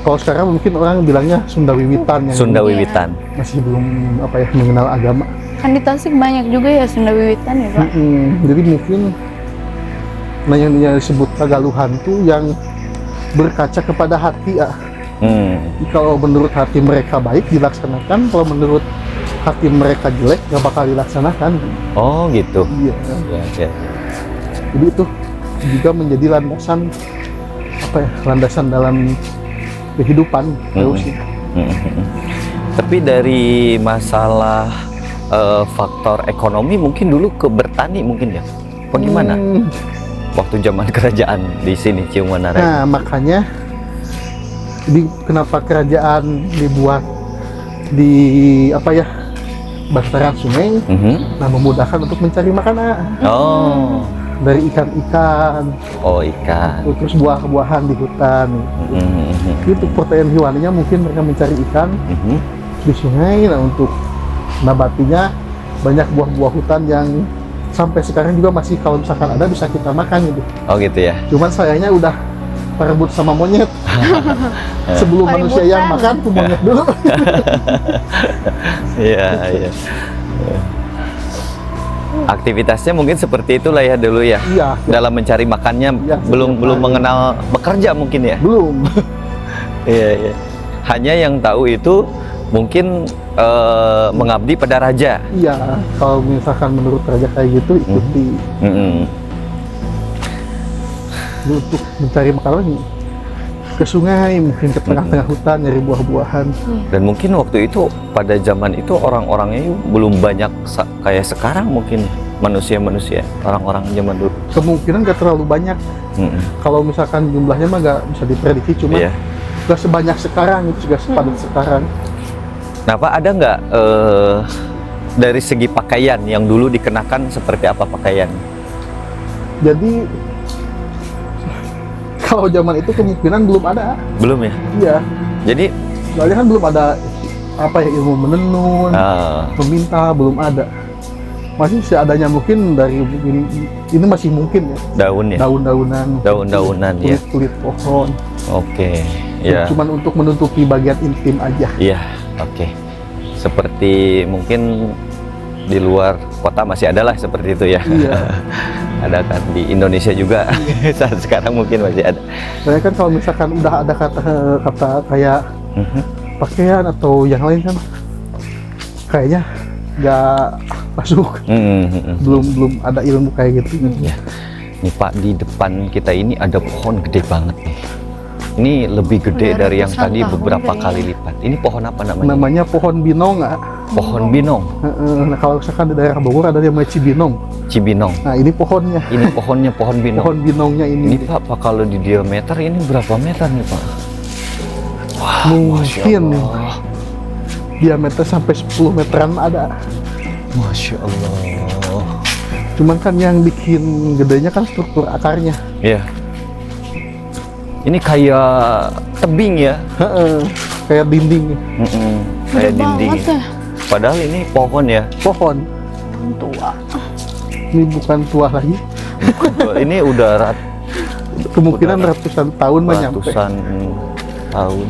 Kalau sekarang mungkin orang bilangnya Sunda Wiwitan yang Sunda Wiwitan. masih belum apa ya mengenal agama. Kan di Tasik banyak juga ya Sunda Wiwitan ya Pak. Jadi mungkin yang disebut Tagaluhan tuh yang berkaca kepada hati ya. Jadi kalau menurut hati mereka baik dilaksanakan, kalau menurut hati mereka jelek nggak bakal dilaksanakan. Oh gitu. Iya. Ya. Jadi itu juga menjadi landasan apa ya, landasan dalam kehidupan terus. Tapi dari masalah faktor ekonomi mungkin dulu ke bertani mungkin ya. Bagaimana? Waktu zaman kerajaan di sini Ciung Wanara. Nah, makanya jadi kenapa kerajaan dibuat di apa ya? Bantaran sungai, nah memudahkan untuk mencari makanan. Oh. Dari ikan-ikan, Oh, ikan. terus buah-buahan di hutan. Itu pertanian hewaninya mungkin mereka mencari ikan di sungai. Nah untuk nabatinya banyak buah-buah hutan yang sampai sekarang juga masih kalau misalkan ada bisa kita makan gitu. Oh gitu ya. Cuman sayangnya udah perebut sama monyet. Sebelum manusia yang makan tuh monyet dulu. Iya. Aktivitasnya mungkin seperti itulah ya dulu ya. Iya. Dalam mencari makannya Iya, belum mengenal bekerja mungkin ya. Belum. Iya. Hanya yang tahu itu mungkin mengabdi pada raja. Iya. Kalau misalkan menurut raja kayak gitu ikuti. Untuk mencari makanan ke sungai, mungkin ke tengah-tengah hutan nyari buah-buahan. Dan mungkin waktu itu pada zaman itu orang-orangnya belum banyak kayak sekarang mungkin manusia-manusia orang-orang zaman dulu. Kemungkinan gak terlalu banyak. Kalau misalkan jumlahnya mah gak bisa diprediksi, cuma Iya. gak sebanyak sekarang, itu juga sepadat sekarang. Nah Pak, ada nggak dari segi pakaian yang dulu dikenakan seperti apa pakaian? Jadi kalau zaman itu kemungkinan belum ada. Belum ya? Iya. Jadi Soalnya kan belum ada apa ya, ilmu menenun, meminta, belum ada. Masih seadanya mungkin dari ini masih mungkin ya. daun ya? Daun-daunan ya. Kulit pohon. Oke, ya. Cuman untuk menutupi bagian intim aja. Iya, oke. Seperti mungkin di luar kota masih ada lah seperti itu ya. Iya. Ada kan di Indonesia juga saat sekarang mungkin masih ada. Soalnya kan kalau misalkan udah ada kata kayak pakaian atau yang lain kan kayaknya nggak masuk. Belum ada ilmu kayak gitu. Ya. Nih Pak, di depan kita ini ada pohon gede banget nih. Ini lebih gede Udah dari yang ratusan tadi tahun beberapa kayaknya. kali lipat. Ini pohon apa namanya? Namanya pohon binong. Pohon binong, Nah kalau misalkan di daerah Bogor ada yang namanya Cibinong. Cibinong. Nah ini pohonnya. Ini pohonnya pohon binong. Pohon binongnya Ini ini. Pak, kalau di diameter ini berapa meter nih Pak? Wah, Mungkin Masya Allah. diameter sampai 10 meteran ada. Masya Allah. Cuman kan yang bikin gedenya kan struktur akarnya. Iya. Ini kayak tebing ya. Kayak dinding. Kayak Gede dinding. banget ya. Padahal ini pohon ya. Pohon. Tua. Ini bukan tua lagi. Ini udah Kemungkinan ratusan tahun menyampe. ratusan tahun.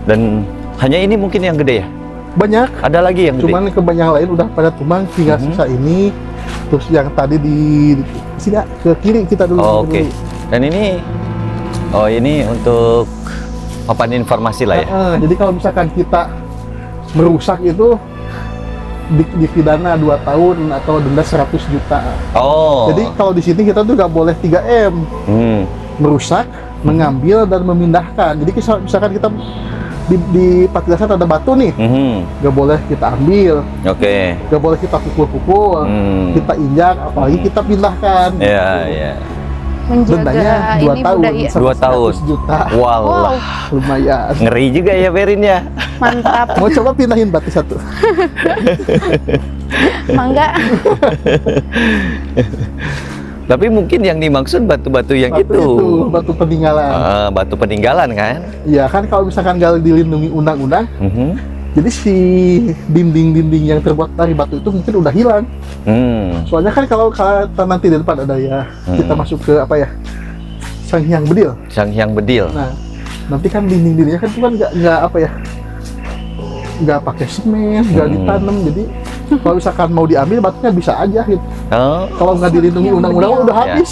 Dan hanya ini mungkin yang gede ya? Banyak. Ada lagi yang gede? Cuman kebanyakan lain udah pada tumbang, tinggal sisa ini. Terus yang tadi di sini ke kiri kita dulu. Oh, dulu. oke. Dan ini, oh ini untuk papan informasi lah ya? Jadi kalau misalkan kita merusak itu dipidana 2 tahun atau denda 100 juta. Oh. Jadi kalau di sini kita tuh nggak boleh 3M. Merusak, mengambil, dan memindahkan. Jadi misalkan kita di patilasan ada batu nih, nggak boleh kita ambil, Oke. nggak boleh kita pukul-pukul, kita injak, apalagi kita pindahkan. Ya, ya. Menjaga Dendanya 2 ini tahun, budaya. 2 tahun. 100 juta. Walah. Lumayan. Ngeri juga ya Berin ya. Mantap. Mau coba pindahin batu satu? Mangga. Tapi mungkin yang dimaksud batu-batu yang Batu itu. batu peninggalan. Batu peninggalan kan? Iya kan kalau misalkan nggak dilindungi undang-undang, jadi si dinding-dinding yang terbuat dari batu itu mungkin udah hilang. Soalnya kan kalau kata nanti di depan ada ya, kita masuk ke apa ya, Sang Hyang Bedil. Sang Hyang Bedil. Nah, Nanti kan dinding-dindingnya kan itu kan nggak apa ya, nggak pakai semen, nggak ditanam, jadi kalau misalkan mau diambil batunya bisa aja gitu. Oh, Kalau nggak dilindungi Yang undang-undang bedil. udah habis.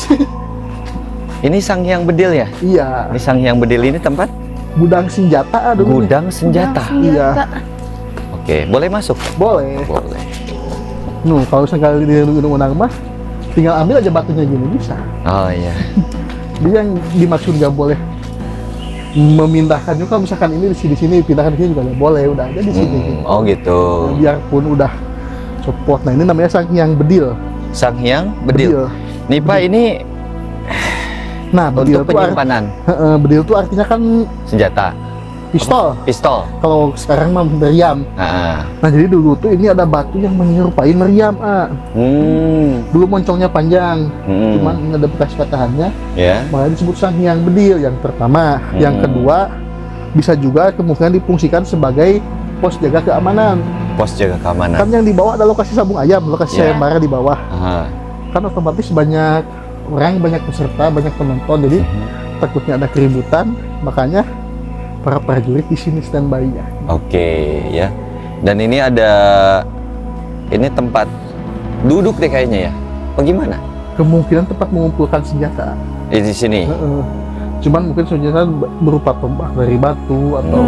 ini Sang Hyang Bedil ya? Iya, Ini Sang Hyang Bedil ini tempat gudang senjata dulu nih. gudang senjata. Senjata. Oke, boleh masuk? Boleh. Boleh. Kalau misalkan dilindungi undang-undang mah tinggal ambil aja batunya gini bisa. Oh iya. Dia yang dimaksud nggak boleh memindahkan juga, misalkan ini di sini pindahkan ke sini juga nggak boleh, udah aja di sini. Gitu. Oh gitu. Biarpun udah support. Nah ini namanya Sang Hyang Bedil. Sang Hyang Bedil. Nih Pak, ini Nah bedil untuk tuh penyimpanan bedil tuh artinya kan senjata. pistol. Pistol. Kalau sekarang mah meriam. Nah. Nah jadi dulu tuh ini ada batu yang menyerupai meriam. Dulu moncongnya panjang, cuman ini ada bekas patahannya. Ya. Makanya disebut Sang Hyang Bedil yang pertama. Yang kedua bisa juga kemungkinan difungsikan sebagai pos jaga keamanan. Pos jaga keamanan. Kan yang di bawah ada lokasi sabung ayam, lokasi Ya. sayembara di bawah. Aha. Kan otomatis banyak orang, banyak peserta, banyak penonton, jadi takutnya ada keributan, makanya para prajurit di sini standby ya. Oke, ya. Dan ini ada tempat duduk deh kayaknya ya. Bagaimana? Kemungkinan tempat mengumpulkan senjata. Di sini. Cuman mungkin senjata berupa tombak dari batu atau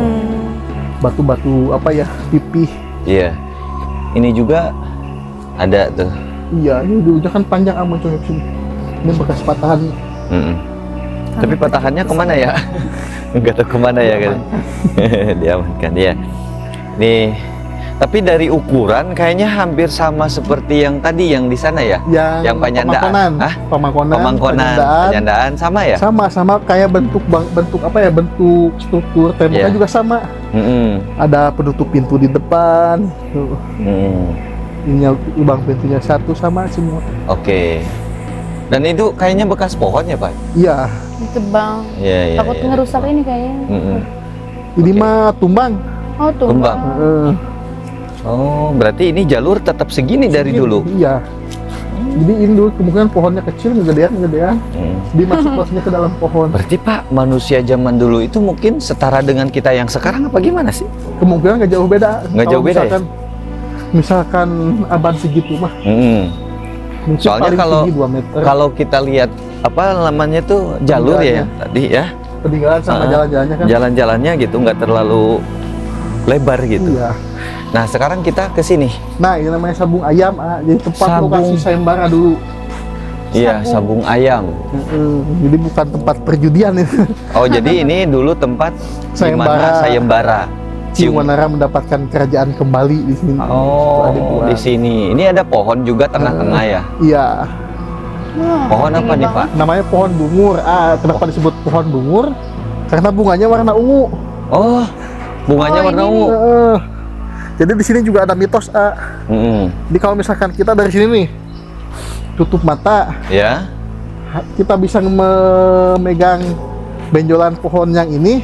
batu-batu apa ya, pipih. Iya. Ini juga ada tuh. Iya, ini dulunya kan panjang moncongnya sini. Ini bekas patahan. Tapi patahannya kemana ya? Nggak tahu kemana ya kan? Diamankan ya. Nih, tapi dari ukuran kayaknya hampir sama seperti yang tadi yang di sana ya. Yang penyandaan. Pemangkonan, penyandaan sama ya? Sama kayak bentuk apa ya, bentuk struktur temboknya juga sama. Ada penutup pintu di depan. Ini lubang pintunya satu sama semua. Oke. Dan itu kayaknya bekas pohon ya Pak? Iya. Ditebang. Iya. Takut ngerusak ini kayaknya. Ini Oke. mah tumbang. Oh tumbang. Oh, berarti ini jalur tetap segini dari dulu? Iya. Jadi ini dulu kemungkinan pohonnya kecil, ngegedean. Masuknya ke dalam pohon. Berarti Pak, manusia zaman dulu itu mungkin setara dengan kita yang sekarang apa gimana sih? Kemungkinan nggak jauh beda. Nggak jauh beda ya? Misalkan abad segitu mah. Mungkin Soalnya paling kalau tinggi 2 meter. kalau kita lihat apa namanya tuh jalur ya tadi ya, Peninggalan sama jalan-jalannya kan. jalan-jalannya gitu nggak terlalu lebar gitu. Iya. Nah sekarang kita ke sini. Nah ini namanya sabung ayam, jadi tempat Sabung. lokasi sayembara dulu. Iya, sabung ayam. Jadi bukan tempat perjudian itu. Oh jadi ini dulu tempat di mana sayembara. Ciumanara mendapatkan kerajaan kembali di sini. Oh, Setelah dibuat. di sini. Ini ada pohon juga tengah-tengah ya. Iya. Pohon apa nih Pak? Namanya pohon bungur. Kenapa disebut pohon bungur? Karena bunganya warna ungu. Oh, bunganya warna ini ungu. Jadi di sini juga ada mitos. Jadi kalau misalkan kita dari sini nih tutup mata, Ya. kita bisa memegang benjolan pohon yang ini.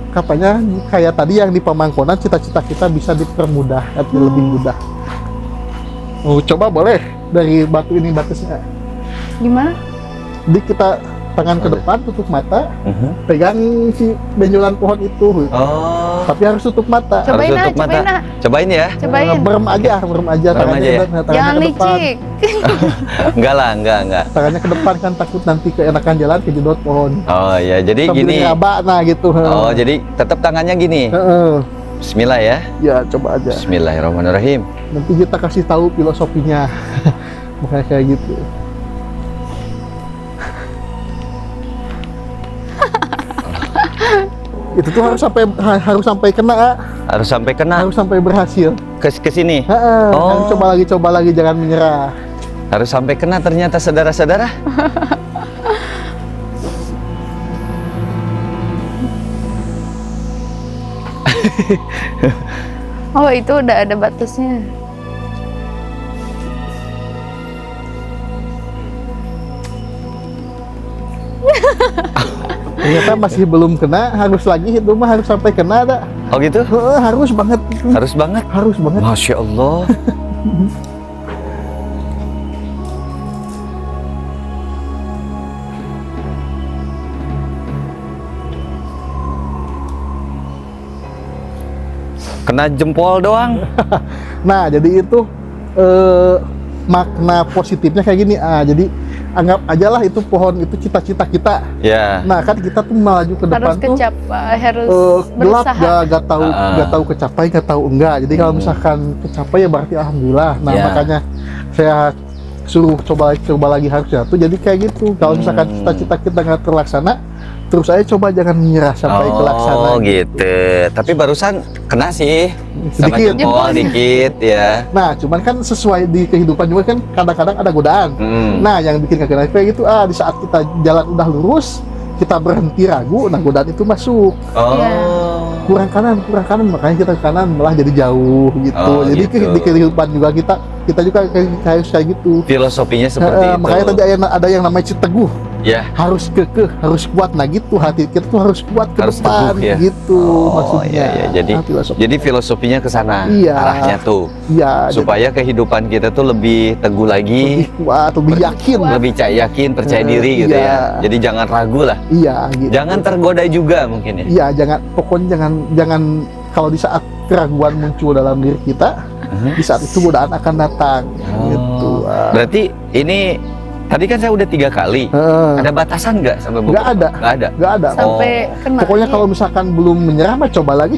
Katanya kayak tadi yang di Pamangkonan, cita-cita kita bisa dipermudah, artinya lebih mudah. Coba boleh dari batu ini batasnya. Gimana? Jadi kita tangan ke depan, tutup mata, pegang si benjolan pohon itu. Oh. Tapi harus tutup mata. Cobain Harus ah, tutup mata. cobain ah. Cobain ya. Cobain. Merem aja tangannya, aja ya? tangannya Jangan ke depan. licik. Enggak lah, enggak. Tangannya ke depan kan takut nanti keenakan jalan kejedot pohon. Oh ya, jadi Sambil gini. ngeraba, nah gitu. Oh, jadi tetap tangannya gini. Bismillah ya. Ya coba aja. Bismillahirrahmanirrahim. Nanti kita kasih tahu filosofinya. Makanya kayak gitu. Itu tuh harus sampai kena, Harus sampai kena harus sampai berhasil. ke sini. Jangan coba lagi, jangan menyerah. Harus sampai kena ternyata saudara-saudara. Oh itu udah ada batasnya. Ternyata masih belum kena, harus lagi itu mah harus sampai kena dah. Oh gitu? Harus banget. Harus banget. Harus banget. Masya Allah. Kena jempol doang. Nah, jadi itu makna positifnya kayak gini. Jadi anggap aja lah itu pohon itu cita-cita kita. Ya. Nah, kan kita tuh melaju ke depan Harus tuh kecapai, harus gelap, berusaha. gak tahu kecapai, gak tahu enggak. Jadi kalau misalkan kecapai ya berarti alhamdulillah. Nah, Ya. makanya saya suruh coba lagi harusnya tuh jadi kayak gitu. Kalau misalkan cita-cita kita nggak terlaksana, terus saya coba jangan menyerah sampai terlaksana. Oh gitu. Tapi barusan kena sih sama Sedikit. jempol dikit ya. Nah, cuman kan sesuai di kehidupan juga kan kadang-kadang ada godaan. Hmm. Nah, yang bikin kagak naik kayak gitu, di saat kita jalan udah lurus, kita berhenti ragu, nah godaan itu masuk. Oh. Iya. Kurang kanan, makanya kita ke kanan malah jadi jauh gitu. Oh, Jadi gitu. di kehidupan juga kita juga harus kayak gitu. Filosofinya seperti itu. Makanya tadi ada yang namanya teguh, Ya. harus kekeh, harus kuat. Nah gitu, hati kita tuh harus kuat ke Harus depan teguh, ya. gitu Oh, maksudnya. iya, iya. Jadi filosofinya ke sana Iya. arahnya tuh. Iya, Supaya kehidupan kita tuh lebih teguh lagi, lebih kuat, lebih yakin. lebih yakin, percaya diri gitu Iya. ya. Jadi jangan ragu lah. Iya, gitu. Jangan tergoda juga mungkin ya. Iya, pokoknya jangan kalau di saat keraguan muncul dalam diri kita, di saat itu godaan akan datang. Gitu. Berarti ini tadi kan saya udah 3 kali. Ada batasan nggak sampai Nggak ada. Nggak ada. Sampai kena. Pokoknya kalau misalkan belum menyerah mah coba lagi.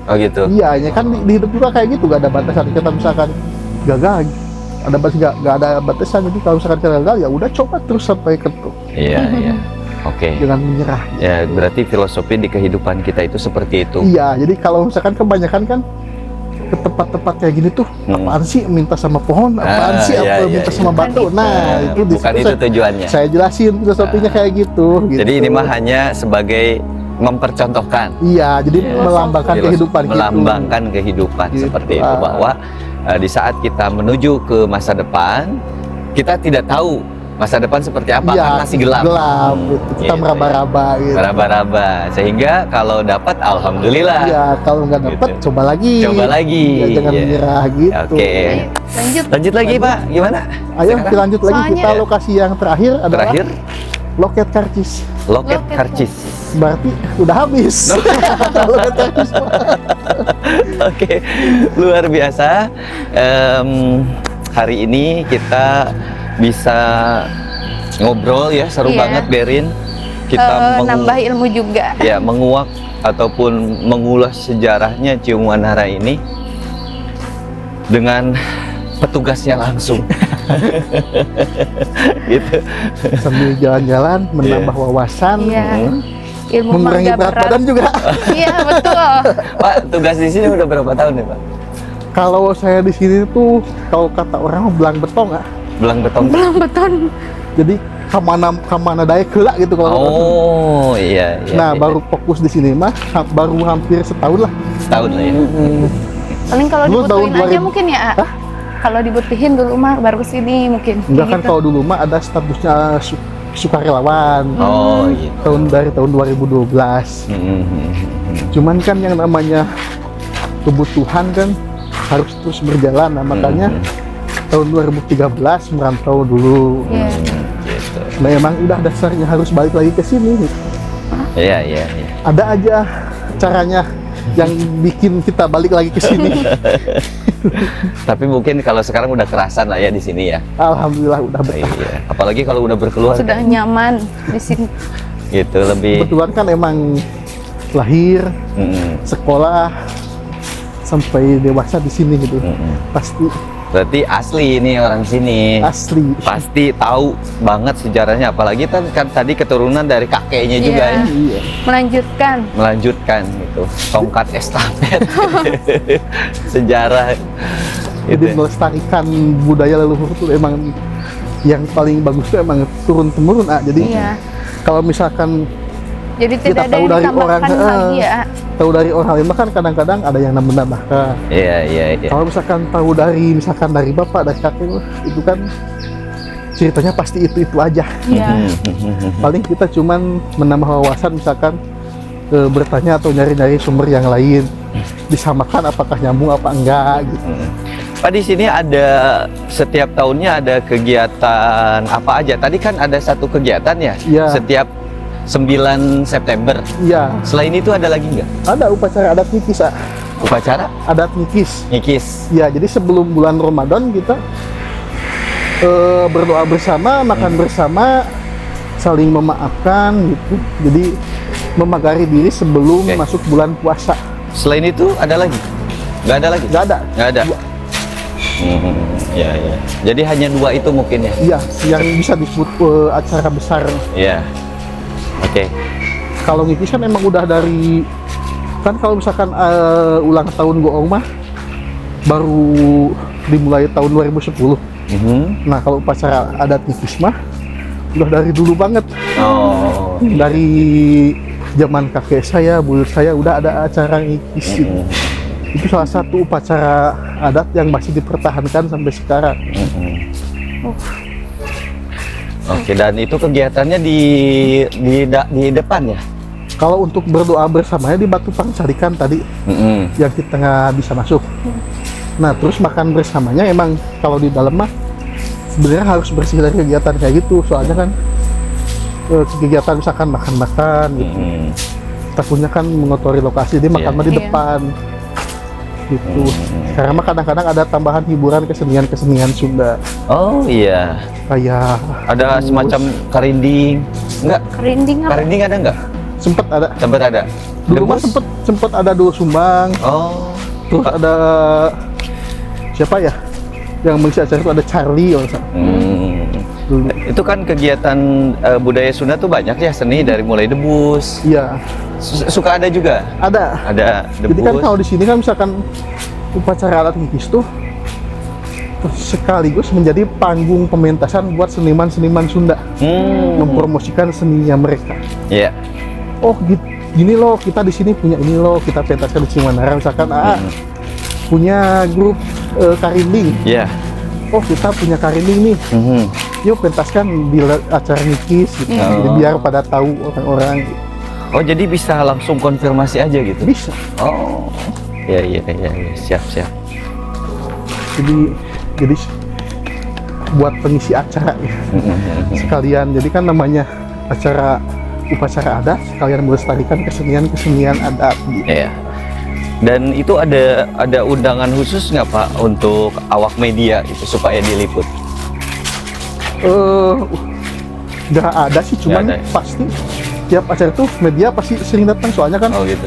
Oh gitu. Iya, ya kan di hidup juga kayak gitu, gak ada batasan. Kita misalkan gagal, nggak ada batasan. Jadi kalau misalkan kita gagal ya udah coba terus sampai ketuk. Iya, iya. Oke. Jangan menyerah. Ya, berarti filosofi di kehidupan kita itu seperti itu. Iya, jadi kalau misalkan kebanyakan kan ke tempat-tempat kayak gini tuh, apaan sih minta sama pohon, apaan sih iya, iya, minta iya. sama batu. Nah, itu di bukan situ itu tujuannya. saya jelasin filosofinya kayak gitu. Jadi ini mah hanya sebagai mempercontohkan. Iya, jadi Ya. melambangkan kehidupan gitu. Melambangkan kehidupan Gitu. seperti itu, bahwa di saat kita menuju ke masa depan, kita tidak tahu masa depan seperti apa, Iya, kan masih gelap. Gelap, gitu. Kita Gitu. meraba-raba gitu. Meraba-raba, sehingga kalau dapat alhamdulillah. Iya, kalau nggak dapat Gitu. coba lagi. Coba lagi. Ya, jangan Iya. menyerah gitu. Oke. Lanjut lagi Pak, gimana? Ayo Sekarang? kita lanjut lagi. Soalnya- Kita lokasi yang terakhir adalah Terakhir, Loket Karcis. loket Loket. karcis. Berarti udah habis. Loket Karcis. Oke, luar biasa. Hari ini kita bisa ngobrol ya, seru Iya. banget Berin. Kita Nambah ilmu juga. ya menguak ataupun mengulas sejarahnya Ciung Wanara ini dengan petugasnya langsung. Gitu. Sambil jalan-jalan menambah wawasan, Iya. Ilmu mengurangi marga berat badan juga. Iya, betul. Pak, tugas di sini udah berapa tahun nih Pak? Kalau saya di sini tuh, kalau kata orang belang betong ya. Belang betong. Belang beton. Jadi kamana daya kelak gitu kalau. Oh iya. Iya Nah, iya. baru fokus di sini mah baru hampir setahun lah. setahun lah ya. Paling kalau Dulu tahun dibutuhin aja 2000. mungkin ya. Hah? Kalau dibutuhin dulu mah baru kesini mungkin. Enggak Kayak kan, kalau dulu mah ada statusnya sukarelawan. Oh gitu. Dari tahun 2012. Cuman kan yang namanya kebutuhan kan harus terus berjalan. Nah, makanya tahun 2013 merantau dulu. Iya. Gitu. Nah, emang udah dasarnya harus balik lagi ke sini. Iya, iya, iya. Ada aja caranya yang bikin kita balik lagi ke sini. Tapi mungkin kalau sekarang udah kerasan lah ya di sini ya. Alhamdulillah udah betah. Iya. Apalagi kalau udah berkeluarga. Sudah nyaman di sini. Gitu lebih. Kebetulan kan emang lahir, sekolah sampai dewasa di sini gitu. Pasti Berarti asli ini orang sini. asli. Pasti tahu banget sejarahnya. Apalagi kan tadi keturunan dari kakeknya juga Iya. ya. Iya. Melanjutkan. Melanjutkan gitu. Tongkat estafet. Sejarah. Jadi Gitu. melestarikan budaya leluhur itu emang yang paling bagus itu emang turun temurun. Jadi Iya. kalau misalkan Jadi Kita tidak ada tahu yang dari ditambahkan orang, lagi ya. tahu dari orang lain mah kan kadang-kadang ada yang nambah-nambahkan. Iya, iya, iya. Kalau misalkan tahu misalkan dari bapak, dari kakek, itu kan ceritanya pasti itu aja. Iya. Paling kita cuman menambah wawasan, misalkan bertanya atau nyari-nyari sumber yang lain, disamakan apakah nyambung apa enggak gitu. Pak, di sini ada setiap tahunnya ada kegiatan apa aja? Tadi kan ada satu kegiatan ya? Iya. Setiap 9 September. Iya, Selain itu ada lagi nggak? ada upacara adat nipis. Upacara adat ngikis. ngikis. Ya, jadi sebelum bulan Ramadan kita berdoa bersama, makan bersama, saling memaafkan gitu. Jadi memagari diri sebelum Oke. masuk bulan puasa. Selain itu ada lagi? Nggak ada lagi? Nggak ada. Nggak ada. Dua. Ya, ya. Jadi hanya 2 itu mungkin ya? Iya, yang bisa disebut acara besar. Ya. Oke. Kalau ngikis kan emang udah dari, kan kalau misalkan ulang tahun Goong mah baru dimulai tahun 2010. Nah, kalau upacara adat ngikis mah udah dari dulu banget. Oh. Dari zaman kakek saya, buyut saya udah ada acara ngikis gitu. Itu salah satu upacara adat yang masih dipertahankan sampai sekarang. Oke, dan itu kegiatannya di depan ya? Kalau untuk berdoa bersamanya di Batu Pangsarikan tadi yang kita nggak bisa masuk. Nah, terus makan bersamanya emang kalau di dalam mah sebenarnya harus bersih dari kegiatan kayak gitu. Soalnya kan kegiatan misalkan makan-makan gitu. Takutnya kan mengotori lokasi, jadi makan mah di Iya. depan. Gitu. Karena mah kadang-kadang ada tambahan hiburan kesenian-kesenian Sunda. Oh iya. Kayak Ada semacam karinding. Enggak? Kerinding apa? Karinding ada enggak? sempet ada. Sempat ada. Dulu mah Debus? sempet ada Dul Sumbang. Oh. Terus ada siapa ya? Yang mengisi acara itu ada Charlie kalau nggak salah. Dulu. Itu kan kegiatan budaya Sunda tuh banyak ya, seni dari mulai debus. Iya, Suka ada juga. ada. Ada debus. Jadi kan kalau di sini kan misalkan upacara adat ngikis tuh sekaligus menjadi panggung pementasan buat seniman-seniman Sunda mempromosikan seninya mereka. Iya. Oh gini loh, kita di sini punya ini loh, kita pentaskan di Cimanara misalkan punya grup karinding. Iya. Oh kita punya karinding nih, yuk pentaskan di acara ngikis gitu. Jadi biar pada tahu orang-orang gitu. Oh, jadi bisa langsung konfirmasi aja gitu. Bisa. Oh. Iya. Siap. Jadi buat pengisi acara ya. Sekalian, jadi kan namanya upacara adat, sekalian melestarikan kesenian adat gitu. Iya. Dan itu ada undangan khusus nggak Pak untuk awak media itu supaya diliput? Nggak ada sih, cuman Nggak ada ya? pasti tiap acara tuh media pasti sering datang, soalnya kan Oh gitu.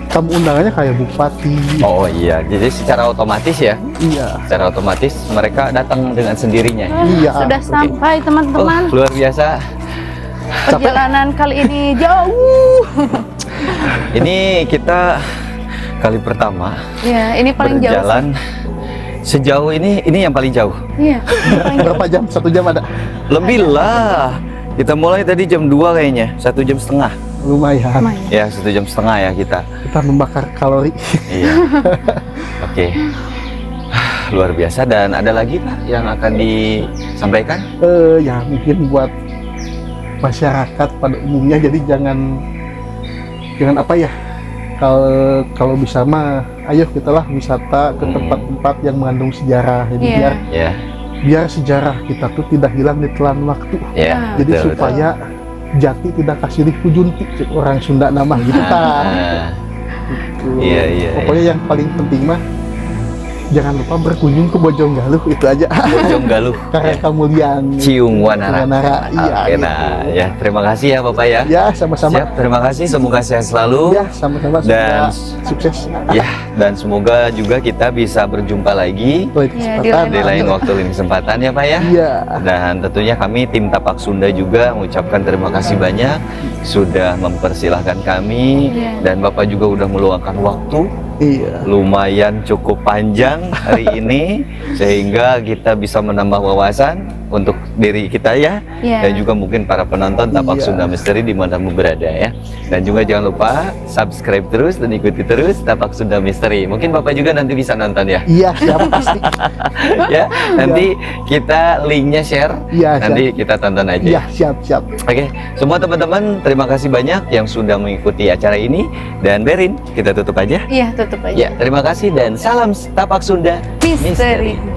tamu undangannya kayak bupati. Oh iya, jadi secara otomatis ya, Iya. secara otomatis mereka datang dengan sendirinya. Iya. Sudah Oke. sampai teman-teman. Luar biasa. Perjalanan kali ini jauh. Ini kita kali pertama Ya, ini paling jauh. berjalan sejauh ini yang paling jauh. Iya, paling jauh. Berapa jam? 1 jam ada? Lebih lah. Kita mulai tadi jam 2 kayaknya, 1,5 jam. Lumayan. Lumayan. Ya, 1,5 jam ya kita. Kita membakar kalori. Iya. Oke. Luar biasa. Dan ada lagi Pak yang akan disampaikan? Ya mungkin buat masyarakat pada umumnya, jadi jangan apa ya, kalau bisa mah ayo kita lah wisata ke tempat-tempat yang mengandung sejarah, jadi Iya. Ya. biar sejarah kita tuh tidak hilang di telan waktu. Ya. Jadi betul, supaya jati tidak kasih pujunti, cek orang Sunda nama gitu betul. kan. Nah, Gitu. Iya. Pokoknya yang paling penting mah jangan lupa berkunjung ke Bojonggaluh, itu aja. Bojonggaluh. Karena Ya. Kamulian Ciung Wanara. Iya. Oke, Gitu. nah, ya terima kasih ya Bapak ya. Ya, sama-sama. Siap, terima kasih. Semoga sehat selalu. Ya, sama-sama. Dan- Semoga sukses. Ya, dan semoga juga kita bisa berjumpa lagi Lain Ya, kesempatan. di lain waktu, lain kesempatan ya Pak ya. Iya. Dan tentunya kami tim Tapak Sunda juga mengucapkan terima kasih banyak sudah mempersilahkan kami, Iya. dan Bapak juga udah meluangkan waktu Iya. lumayan cukup panjang hari ini sehingga kita bisa menambah wawasan untuk diri kita ya, Iya. dan juga mungkin para penonton Tapak Iya. Sunda Misteri dimanapun berada ya. Dan juga jangan lupa subscribe terus dan ikuti terus Tapak Sunda Misteri. Mungkin Bapak juga nanti bisa nonton ya. Iya, siap pasti. Ya, nanti kita linknya share, Iya, nanti kita tonton aja. Iya, siap. Oke, semua teman-teman terima kasih banyak yang sudah mengikuti acara ini, dan Berin kita tutup aja. Iya, tutup aja. Ya, terima kasih dan salam Tapak Sunda Misteri.